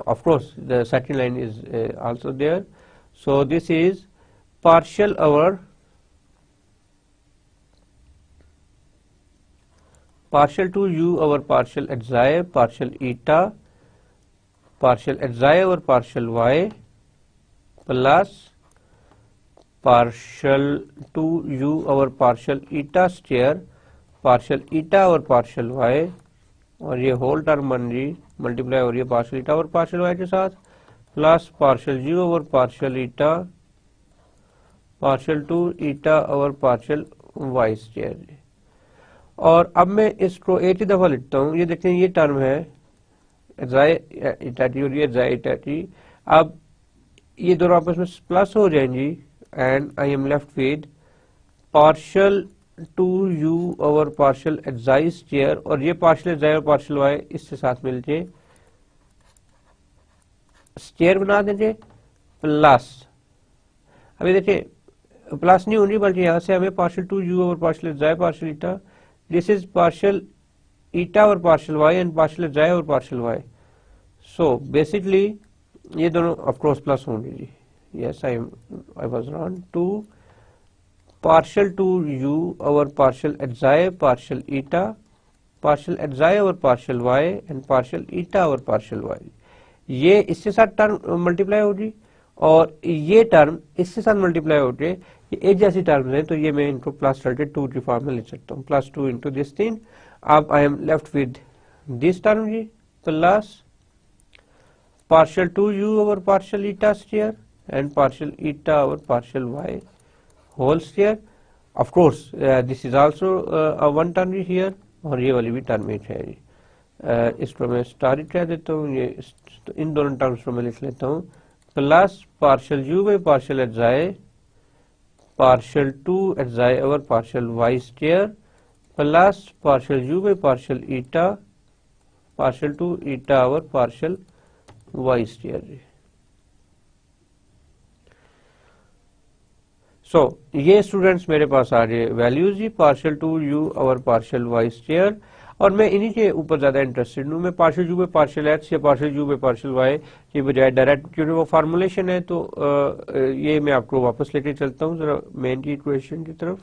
of course the second line is also there, so this is partial over partial to u over partial xi partial eta partial xi over partial y plus partial to u over partial eta square partial eta और partial y और ये whole term बन रही multiply हो रही है partial eta और partial y के साथ plus partial u over partial eta partial two eta और पार्शियल वाई स्क्वायर। और अब मैं इसको एक ही दफा लिखता हूँ, ये देखते हैं ये टर्म है एक्साई ईटा टी और ये एक्साई ईटा टी, अब ये दोनों आपस में प्लस हो जाएंगी and I am left with partial two u over partial xi square और ये पार्शियल एक्साई और पार्शियल वाई इसके साथ मिलके स्क्वायर बना देंगे प्लस, अभी देखिए प्लस नहीं होनी बल्कि यहां से हमें partial two u over partial xi partial eta, this is partial eta और partial y and partial xi और पार्शियल वाई, सो बेसिकली ये दोनों ऑफकोर्स प्लस होंगे जी, yes I was wrong, two partial to u over partial xi partial eta partial xi over partial y and partial eta over partial y, ये इसके साथ term multiply होगी और ये टर्म इसके साथ मल्टीप्लाई होगी, ये एक जैसी टर्म है तो ये मैं इनको प्लस करके टू की फॉर्म में लिख सकता हूँ, plus two into this thing, अब I am left with this term जी plus partial two u over partial eta square and partial eta over partial Y whole square, of course this is also one term here और ये वाली भी term एक है जी, इसको मैं star कह देता हूँ, ये इन दोनों टर्म्स को मैं लिख लेता हूँ plus partial you by partial xi partial two xi over partial y square plus partial you by partial eta partial two eta over partial y square जी। सो ये स्टूडेंट्स मेरे पास आ गए वैल्यूज जी पार्शियल टू यू और partial y square, और मैं इन्हीं के ऊपर ज्यादा इंटरेस्टेड हूँ, मैं partial you by partial x या partial you by partial y की बजाय डायरेक्ट क्योंकि वो फार्मूलेशन है तो ये मैं आपको वापस लेके चलता हूँ जरा मेन की इक्वेशन की तरफ,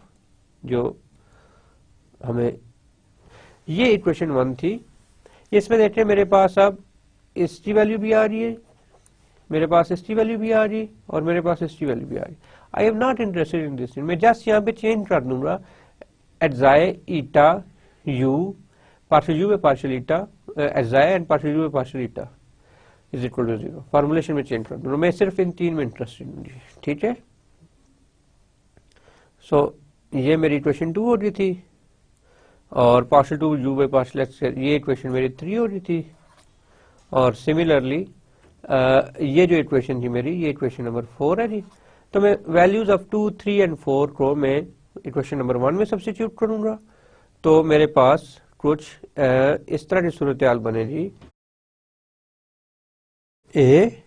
जो हमें ये इक्वेशन 1 थी, इसमें देखिए मेरे पास अब इसकी वैल्यू भी आ रही है, मेरे पास इसकी वैल्यू भी आ रही है और मेरे पास इसकी वैल्यू भी आ रही है। I am not interested in this, मैं जस्ट यहाँ पे चेंज कर दूंगा xi eta you partial you by partial eta xi and partial you by partial eta is equal to 0, formulation में चेंज कर दूंगा, मैं सिर्फ इन तीन में इंटरेस्टेड हूँ, ठीक है। सो ये मेरी इक्वेशन 2 हो रही थी और partial two u by partial x ये इक्वेशन मेरी 3 हो रही थी, और सिमिलरली ये जो इक्वेशन थी मेरी, ये इक्वेशन नंबर 4 है जी। तो मैं वैल्यूज ऑफ 2, 3 एंड 4 को मैं इक्वेशन नंबर 1 में सब्स्टिट्यूट करूंगा। तो मेरे पास कुछ इस तरह की सूरत हाल बनेगी, ए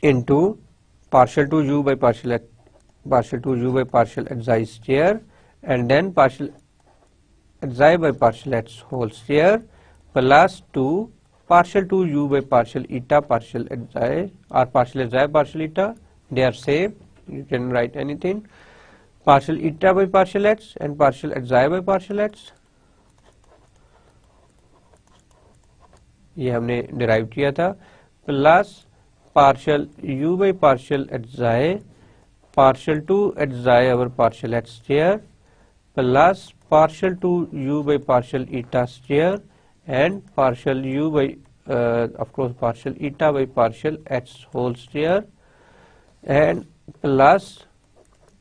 into partial to u by partial to u by partial xi square and then partial xi by partial x whole square plus 2 partial to u by partial eta partial xi or partial xi partial eta, they are same, you can write anything, partial eta by partial x and partial xi by partial x, ये हमने derive किया था, plus partial u by partial xi partial to xi over partial x square plus partial to u by partial eta square and partial u by of course partial eta by partial x whole square and plus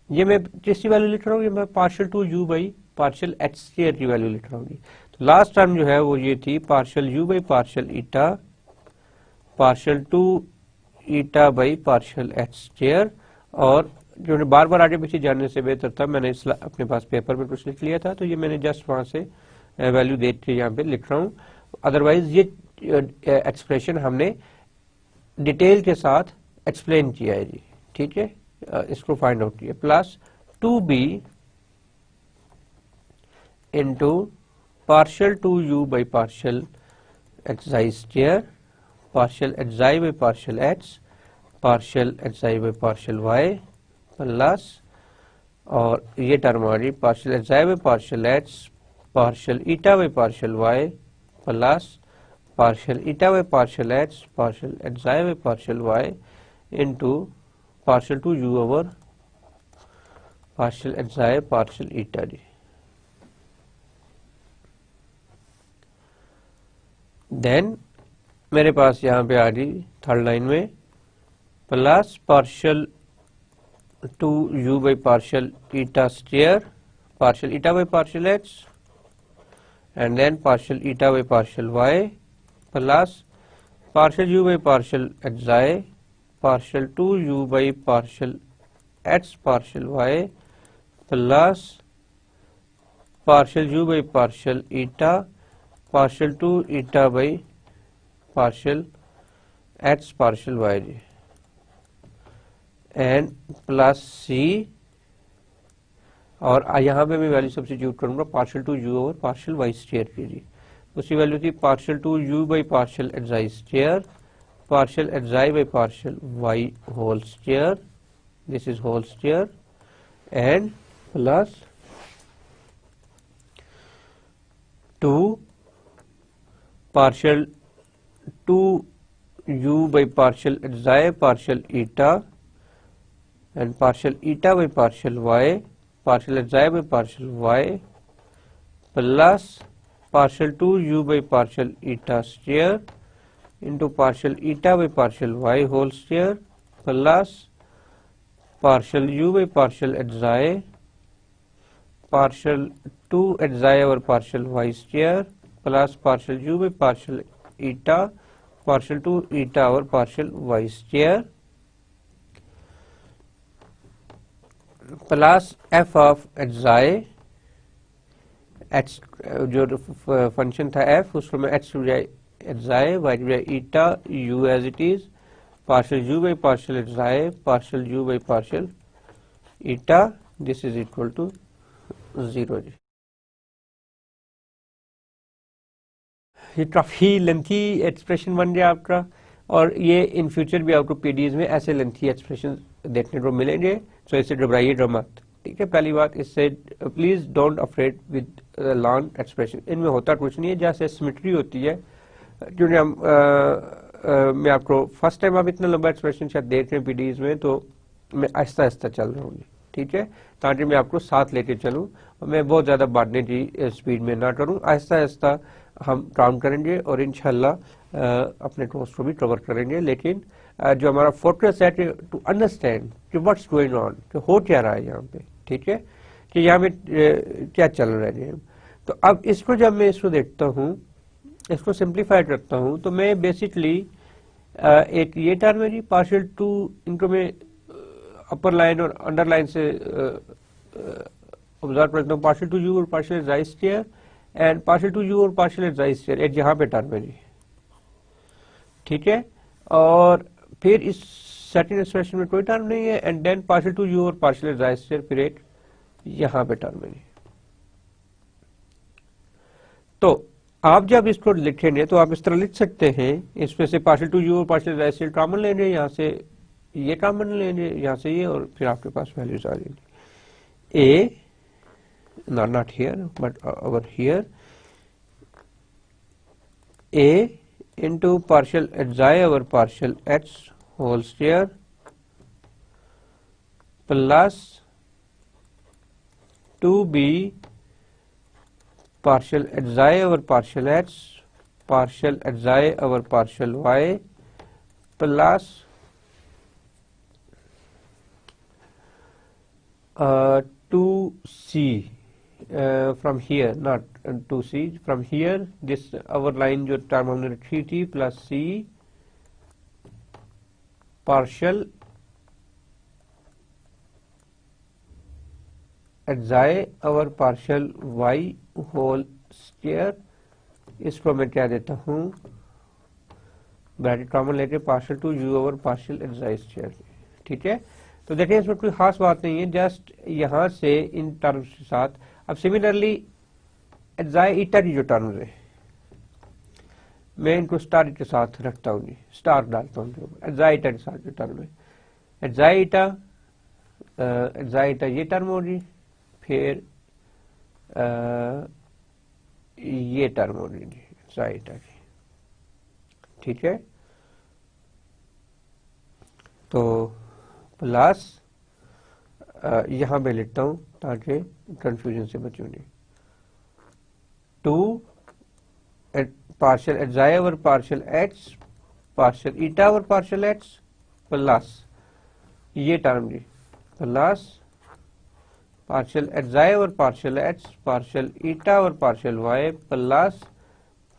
ये मैं किसकी value लिख रहा हूँ, ये मैं partial to u by partial x square की value लिख रहा हूँ। तो लास्ट टर्म जो है वो ये थी partial u by partial eta partial to eta by partial h square, और जो बार बार आगे पीछे जानने से बेहतर था मैंने अपने पास पेपर में कुछ लिख लिया था, तो ये मैंने जस्ट वहां से वैल्यू देख के यहाँ पे लिख रहा हूँ। अदरवाइज ये एक्सप्रेशन हमने डिटेल के साथ एक्सप्लेन किया है जी, ठीक है, इसको फाइंड आउट किया। Plus 2b into partial two u by partial xi square partial xi by partial x partial xi by partial y plus और ये टर्म आ रही partial xi by partial x partial eta by partial y plus partial eta by partial x partial xi by partial y into partial to u over partial xi partial eta ji. Then मेरे पास यहाँ पे आ गई third line में plus partial two u by partial eta square partial eta by partial x and then partial eta by partial y plus partial u by partial xi partial 2u by partial x partial y plus partial u by partial eta partial 2 eta by partial x partial y and plus c, और यहाँ पे मैं value substitute करूंगा partial two u over partial y square की जी। उसकी value थी partial two u by partial xi square partial xi by partial Y whole square, this is whole square and plus 2 partial 2u by partial xi partial eta and partial eta by partial y partial xi by partial y plus partial 2u by partial eta square into partial eta by partial y whole square plus partial u by partial xi partial 2 xi over partial y square plus partial u by partial eta partial 2 eta over partial y square plus f of xi, x जो function था f उसको मैं x to जाए xi y to जाए eta u as it is partial u by partial xi partial u by partial eta, this is equal to 0 जी। ये काफी lengthy expression बन गया आपका, और ये इन फ्यूचर भी आपको पीडीएस में ऐसे लेंथी एक्सप्रेशन देखने को मिलेंगे, तो इससे घबराइएगा मत, ठीक है। पहली बात, इससे please don't afraid with long expression, इनमें होता कुछ नहीं है, जैसे सिमेट्री होती है, क्योंकि हम मैं आपको फर्स्ट टाइम आप इतना लंबा एक्सप्रेशन शायद देख रहे हैं पीडीएस में, तो मैं आहिस्ता आहिस्ता चल रहा हूँ, ठीक है, ताकि मैं आपको साथ लेके चलूँ और मैं बहुत ज्यादा बढ़ने की स्पीड में ना करूँ, आहिस्ता आहिस्ता हम काम करेंगे और इंशाल्लाह अपने कोर्स को भी कवर करेंगे। लेकिन जो हमारा फोकस है टू अंडरस्टैंड कि व्हाट्स गोइंग ऑन, कि हो क्या रहा है यहाँ पे, ठीक है, कि यहाँ पे क्या चल रहा है। तो अब इसको जब मैं इसको देखता हूँ इसको सिंप्लीफाई करता हूं तो मैं बेसिकली एक ये टर्म है जी पार्शियल टू, इनको मैं अपर लाइन और अंडर लाइन से ऑब्जर्व करता हूँ, पार्शियल टू यू और partial right stair and partial two you और पार्शियल राइट स्टेयर, एक यहाँ पे टर्म है जी, ठीक है। और फिर इस सेकंड एक्सप्रेशन में कोई टर्म नहीं है and then partial two you और पार्शियल राइट स्टेयर, फिर एक यहाँ पे टर्म है जी। तो आप जब इसको लिखेंगे तो आप इस तरह लिख सकते हैं, इसमें से पार्शियल टू यू और पार्शियल राइट स्टेयर कॉमन लेंगे, यहाँ से ये कॉमन लेंगे, यहाँ से ये, और फिर आपके पास वैल्यूज आ जाएंगी। ए not here but over here, a into partial xi over partial x whole square plus 2b partial xi over partial x partial xi over partial y plus 2c from here, not 2c, from here this our line जो term हमने रखी थी plus c partial xi over partial y whole square, इसको मैं क्या देता हूँ bracket common लेके partial two u over partial xi square, ठीक है। तो देखिए इसमें कोई खास बात नहीं है, जस्ट यहाँ से इन टर्म्स के साथ। अब सिमिलरली xi ईटा की जो टर्म्स है मैं इनको स्टार के साथ रखता हूँ जी, स्टार डालता हूँ xi ईटा के साथ जो टर्म है xi ईटा ये टर्म होगी, फिर ये टर्म होगी जी xi ईटा की, ठीक है। तो प्लस यहां पे लिखता हूं ताकि कंफ्यूजन से बचूंगी, 2 partial xi over partial x partial eta over partial x plus ये टर्म जी plus partial xi over partial x partial eta over partial y plus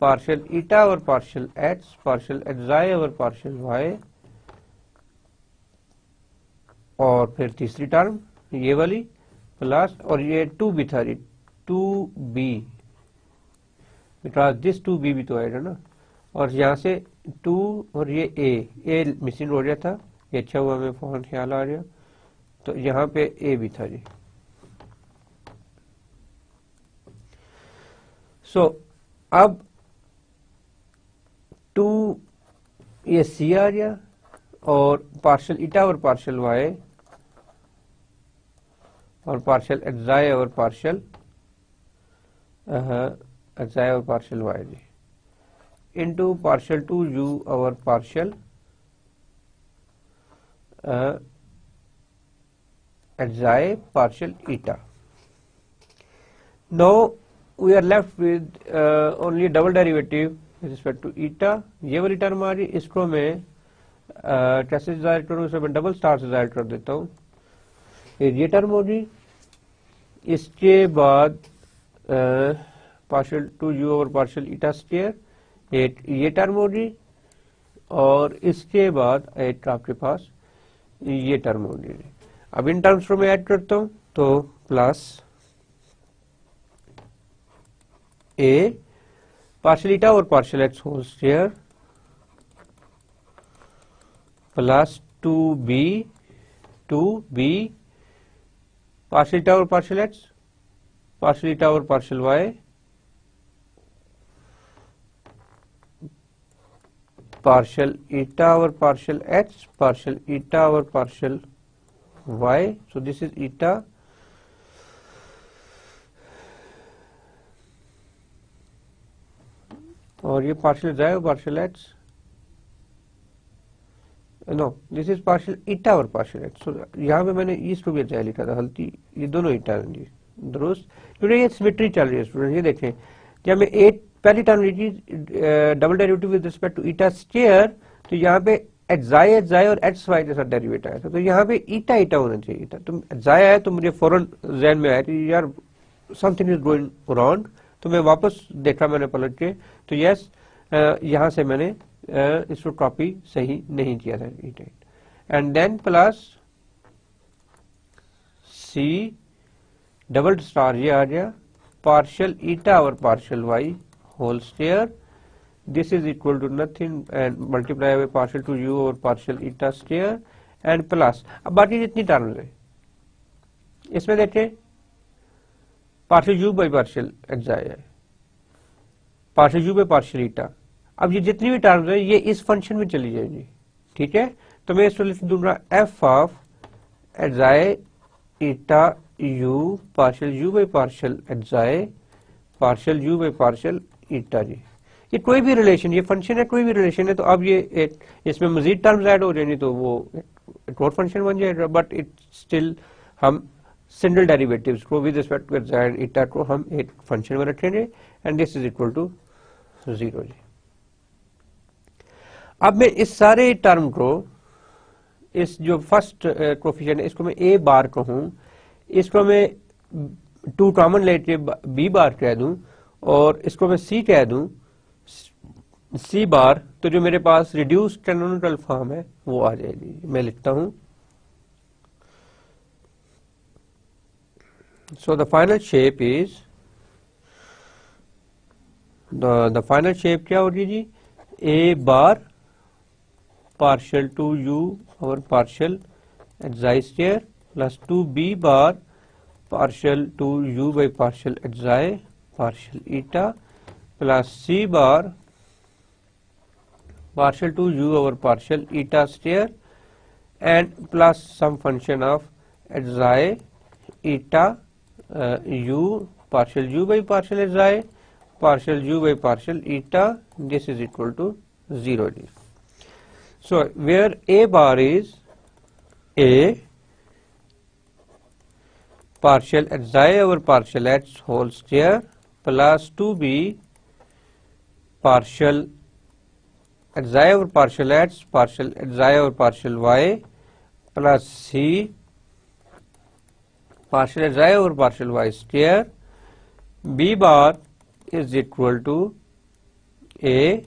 partial eta over partial x partial xi over partial y, और फिर तीसरी term ये वाली plus, और ये 2b था, 2b बिकॉज दिस 2b भी तो आएगा ना, और यहाँ से 2 और ये a मिसिंग हो गया था, ये अच्छा हुआ मैं फौरन ख्याल आ गया, तो यहाँ पे a भी था जी। सो अब 2 ये c आ गया और पार्शियल ईटा और पार्शियल y और पार्शियल xi और पार्शियल xi और पार्शियल y जी इनटू पार्शियल टू u और partial xi partial eta. Now we are left with only double derivative with respect to eta, ये वाली टर्म आ रही, इसको मैं कैसे जाहिर करूँ, इसे मैं डबल स्टार से जाहिर कर देता हूँ, ये टर्म होगी, इसके बाद partial two u over partial eta square, ये टर्म होगी, और इसके बाद एक आपके पास ये टर्म होगी। अब इन टर्म्स को मैं ऐड करता हूँ तो प्लस ए पार्शियल ईटा और partial x whole square plus 2b partial eta और पार्शियल एक्स पार्शियल ईटा और partial y partial eta over partial x partial eta over partial y, so this is eta और ये partial y और partial x, no this is partial eta और partial x, so यहाँ पे मैंने इसको भी अच्छा लिखा था हल्की, ये दोनों eta हैं जी दुरुस्त, क्योंकि ये सिमेट्री चल रही है स्टूडेंट। ये देखें जब मैं पहली टर्म लिखी double derivative with respect to eta square, तो यहाँ पे xi और xy के साथ डेरिवेट आया था, तो यहाँ पे ईटा ईटा होना चाहिए था, तो xi आया तो मुझे फौरन ज़हन में आया कि यार समथिंग इज गोइंग रॉन्ग, तो मैं वापस देखा मैंने पलट के, तो यस यहाँ से मैंने इसको कॉपी सही नहीं किया था, and then plus C double star ये आ गया पार्शियल ईटा और partial Y whole square, this is equal to nothing and multiply by partial two you और partial eta square and plus, अब बाकी जितनी टर्म्स है इसमें देखें partial you by partial xi है, partial you by partial eta, अब ये जितनी भी टर्म्स है ये इस फंक्शन में चली जाएगी, ठीक है। तो मैं इसको लिख दूंगा F of xi eta you partial you by partial xi partial you by partial eta जी। ये कोई भी रिलेशन, ये फंक्शन है कोई भी रिलेशन है, तो अब ये इसमें मजीद टर्म्स ऐड हो जाएंगी तो वो एक और फंक्शन बन जाएगा, बट इट स्टिल हम सिंगल डेरिवेटिव्स को with respect to x and eta को हम एक फंक्शन में रखेंगे and this is equal to 0 जी। अब मैं इस सारे टर्म को, इस जो फर्स्ट कोफिशिएंट है इसको मैं ए बार कहूं, इसको मैं 2 कॉमन लेके बी बार कह दूं और इसको मैं सी कह दूं सी बार, तो जो मेरे पास रिड्यूस्ड कैनोनिकल फॉर्म है वो आ जाएगी। मैं लिखता हूं so the final shape is the final shape क्या होगी जी, a bar partial to u over partial xi square plus 2b bar partial to u by partial xi partial eta plus c bar partial to u over partial eta square and plus some function of xi eta u partial u by partial xi partial u by partial eta, this is equal to 0 g. So where a bar is a partial xi over partial h whole square plus 2b partial xi over partial h partial xi over partial y plus c partial xi over partial y square, b bar is equal to a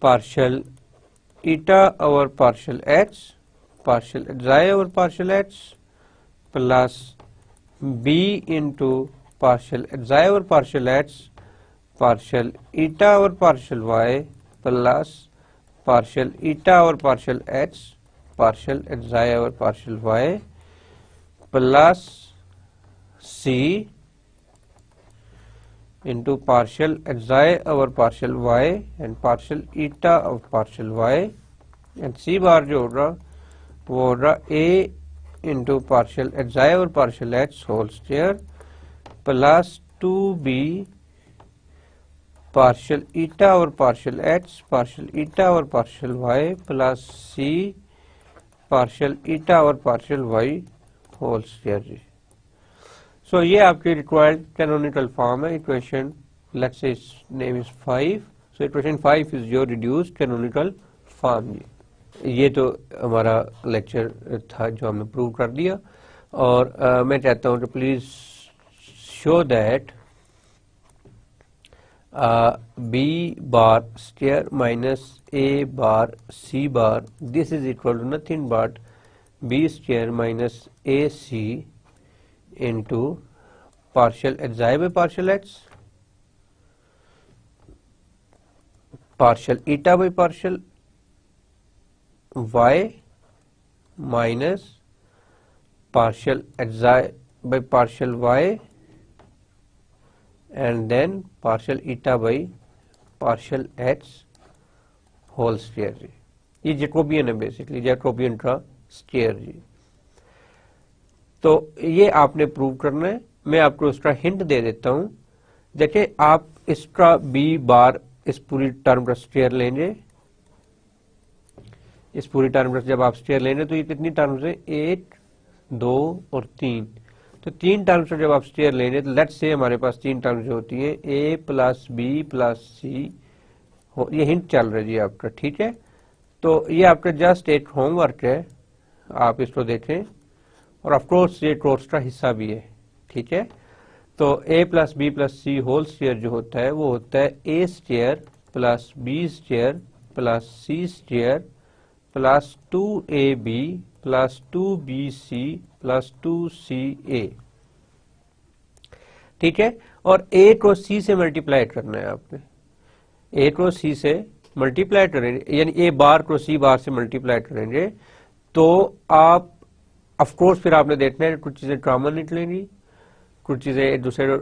partial eta over partial h partial xi over partial h plus b into partial xi over partial h partial eta over partial y plus partial eta over partial h partial xi over partial y plus c into partial xi over partial y and partial eta of partial y, and c bar जो होगा वो होगा a into partial xi over partial h whole square plus 2b partial eta over partial h partial eta over partial y plus c partial eta over partial y whole square ji. So ये आपकी required canonical form है equation, let's say its name is 5, so equation 5 is your reduced canonical form जी। ये तो हमारा lecture था जो हमने prove कर दिया, और मैं चाहता हूँ कि please show that b bar square minus a bar c bar, this is equal to nothing but b square minus ac into partial xi by partial h partial eta by partial y minus partial xi by partial y and then partial eta by partial h whole square जी। ये Jacobian है basically, Jacobian का square जी। तो ये आपने prove करना है, मैं आपको उसका हिंट दे देता हूं। देखिए आप इसका b बार इस पूरी टर्म का स्क्वायर लेंगे, इस पूरी टर्म का जब आप स्क्वायर लेंगे तो ये कितनी टर्म्स है, 1 2 और 3, तो 3 टर्म्स का जब आप स्क्वायर लेंगे तो लेट्स से हमारे पास 3 टर्म्स होती है a प्लस बी प्लस सी, ये हिंट चल रहा है जी आपका, ठीक है। तो ये आपका जस्ट एक होमवर्क है, आप इसको देखें और ऑफ कोर्स ये कोर्स का हिस्सा भी है, ठीक है। तो a plus b plus c whole square जो होता है वो होता है a square plus b square plus c square plus 2ab plus 2bc plus 2ca। ठीक है, और a को c से मल्टीप्लाई करना है आपने, a को c से मल्टीप्लाई करेंगे यानी a बार को c बार से मल्टीप्लाई करेंगे तो आप ऑफ कोर्स फिर आपने देखना है कुछ चीजें कॉमन निकलेंगी, कुछ चीजें एक दूसरे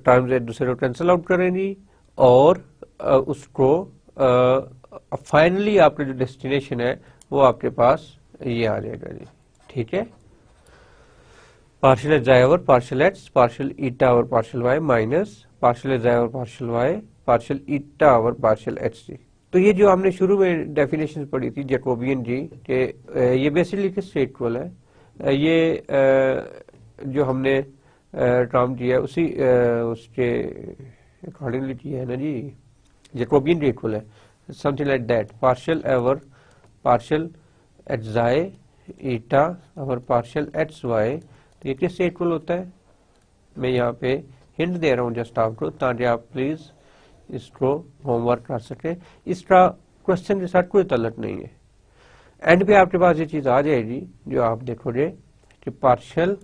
टर्म्स एक दूसरे को कैंसिल आउट करेंगी और उसको फाइनली आपका जो डेस्टिनेशन है वो आपके पास ये आ जाएगा जी। ठीक है, पार्शियल एच जाए over partial x partial eta over partial Y minus partial H जाए over partial Y partial eta over partial H जी। तो ये जो हमने शुरू में डेफिनेशन पढ़ी थी जैकोबियन जी के, ये बेसिकली किससे इक्वल है, ये जो हमने टर्म दिया है उसी उसके अकॉर्डिंगली किया है ना जी, जैकोबियन जी इक्वल है something like that, partial over partial H जाए ईटा ओवर पार्शियल एच वाई। तो ये किससे इक्वल होता है, मैं यहाँ पे हिंट दे रहा हूँ जस्ट आपको ताकि आप प्लीज इसको होमवर्क कर सके। इसका क्वेश्चन के साथ कोई ताल्लुक नहीं है, एंड पे आपके पास ये चीज आ जाएगी जो आप देखोगे कि partial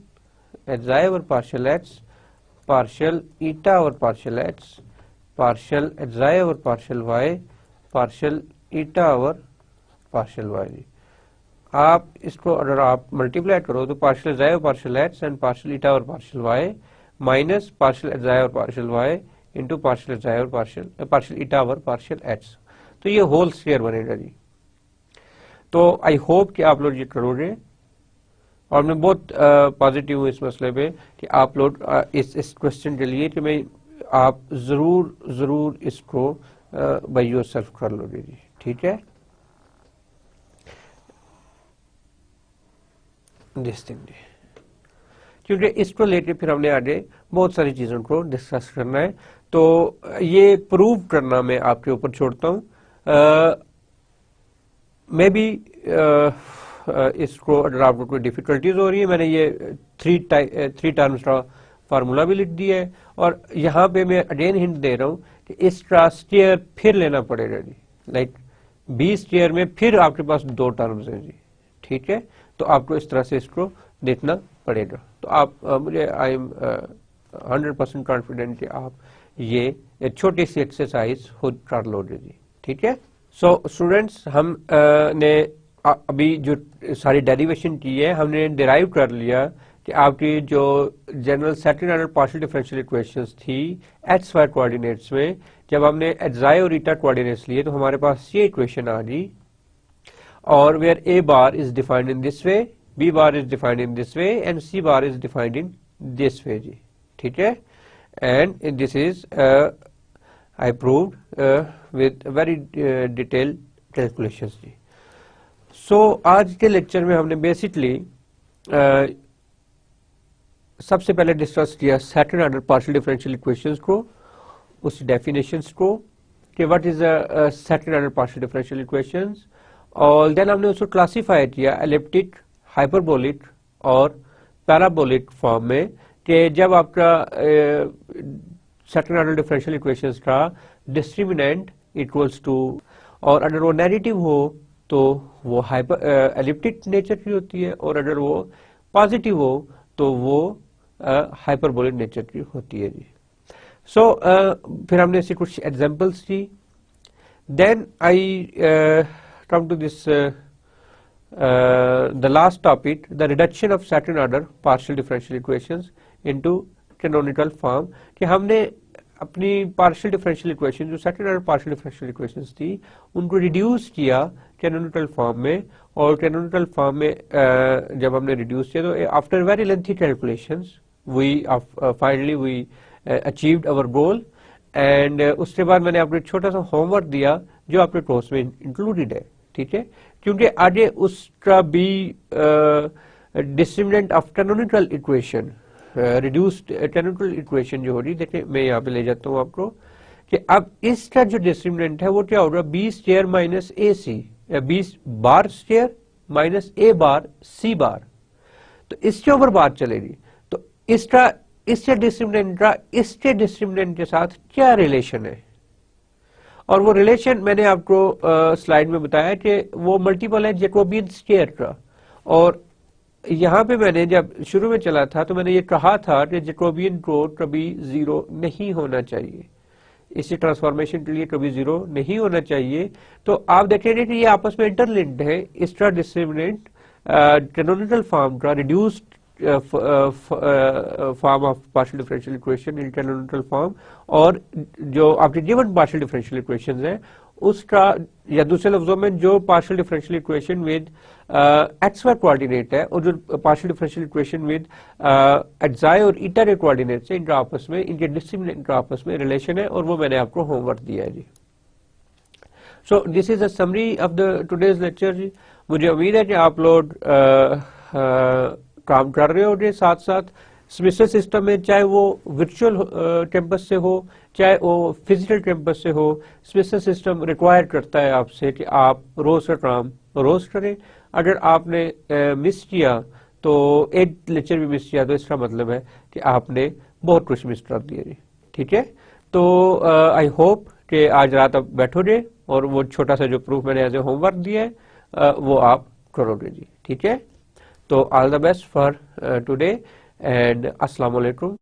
h i over partial x partial eta over partial x partial h i over partial Y partial eta over partial y. आप इसको अगर आप मल्टीप्लाई करो तो partial h i over partial x and partial eta over partial Y minus partial h i over partial y into partial h i over partial eta over partial x, तो ये whole square बनेगा जी। तो आई hope कि आप लोग ये करोगे और मैं बहुत पॉजिटिव हूँ इस मसले पे कि आप लोग इस क्वेश्चन के लिए कि मैं आप जरूर इसको बाय योरसेल्फ कर लोगे जी। ठीक है, दिस थिंग, क्योंकि इसको लेके फिर हमने आगे बहुत सारी चीजों को डिस्कस करना है, तो ये प्रूव करना मैं आपके ऊपर छोड़ता हूँ। मे बी इसको अगर आपको कोई डिफिकल्टीज हो रही है, मैंने ये थ्री टर्म्स का फार्मूला भी लिख दिया है और यहाँ पे मैं अगेन हिंट दे रहा हूँ कि इसका स्क्वायर फिर लेना पड़ेगा जी, लाइक बी स्क्वायर में फिर आपके पास दो टर्म्स हैं जी। ठीक है, तो आपको इस तरह से इसको देखना पड़ेगा। तो आप मुझे आई एम 100% कॉन्फिडेंट कि आप ये छोटी सी एक्सरसाइज खुद कर लोगे जी। ठीक है, सो स्टूडेंट्स हम ने अभी जो सारी डेरिवेशन की है हमने डिराइव कर लिया कि आपकी जो general second order partial differential equations थी एक्स वाई कोऑर्डिनेट्स में, जब हमने एक्स और ईटा कोऑर्डिनेट्स लिए तो हमारे पास ये इक्वेशन आ गई, और where A bar is defined in this way, B bar is defined in this way and C bar is defined in this way जी। ठीक है, and this is I proved with very detailed calculations जी। So आज के lecture में हमने basically सबसे पहले डिस्कस किया second order partial differential equations को, उस डेफिनेशंस को कि what is a second order partial differential equations, और देन हमने उसको क्लासिफाई किया एलिप्टिक, हाइपरबोलिक और पैराबोलिक फॉर्म में, कि जब आपका सेकंड ऑर्डर डिफरेंशियल इक्वेशंस का डिस्क्रिमिनेंट इक्वल्स टू, और अगर वो नेगेटिव हो तो वो हाइपर एलिप्टिक नेचर की होती है, और अगर वो पॉजिटिव हो तो वो हाइपरबोलिक नेचर की होती है जी। सो फिर हमने ऐसी कुछ एग्जांपल्स की, then I come to this the last topic, the reduction of second order partial differential equations into canonical form, कि हमने अपनी partial differential equation जो second order partial differential equations थी उनको reduce किया canonical form में, और canonical form में जब हमने reduce किया तो after very lengthy calculations we finally we achieved our goal, and उसके बाद मैंने आपको छोटा सा होमवर्क दिया जो आपके कोर्स में इंक्लूडेड है। ठीक है, क्योंकि आगे उसका भी discriminant of canonical equation, reduced canonical equation जो हो रही, देखिए मैं यहाँ पे ले जाता हूँ आपको कि अब इसका जो डिस्क्रिमिनेंट है वो क्या होगा, बी स्क्वायर माइनस ए सी, बी बार स्क्वायर माइनस ए बार सी बार, तो इसके ऊपर बात चलेगी। तो इसका स्टेट डिस्क्रिमिनेंट के साथ क्या रिलेशन है, और वो रिलेशन मैंने आपको स्लाइड में बताया कि वो मल्टीपल है जैकोबियन स्टेट का। और यहाँ पे मैंने जब शुरू में चला था तो मैंने ये कहा था कि जैकोबियन को कभी जीरो नहीं होना चाहिए, इसी ट्रांसफॉर्मेशन के लिए कभी जीरो नहीं होना चाहिए। तो आप देखेंगे कि ये आपस में इंटरलिंक्ड है, इसका डिस्क्रिमिनेंट कैनोनिकल फॉर्म का reduced form of partial differential equation in canonical form, और जो आपके गिवन पार्शियल डिफरेंशियल इक्वेशन है उसका, या दूसरे लफ्जों में जो partial differential equation with x y coordinate है और जो partial differential equation with xi और ईटा के कोऑर्डिनेट है, इनका आपस में, इनके डिस्क्रिमिनेंट का आपस में रिलेशन है, और वो मैंने आपको होमवर्क दिया है जी। So this is a summary of the today's lecture जी। मुझे उम्मीद है कि आप लोग काम कर रहे होंगे साथ साथ सेमेस्टर सिस्टम में, चाहे वो वर्चुअल कैंपस से हो चाहे वो फिजिकल कैंपस से हो। सेमेस्टर सिस्टम रिक्वायर करता है आपसे कि आप रोज का काम रोज करें। अगर आपने मिस किया तो एक लेक्चर भी मिस किया तो इसका मतलब है कि आपने बहुत कुछ मिस कर दिया जी, ठीक है। तो आई होप कि आज रात आप बैठोगे और वो छोटा सा जो प्रूफ मैंने एज ए होमवर्क दिया है वो आप करोगे जी, ठीक है। तो all the best for today and अस्सलाम वालेकुम।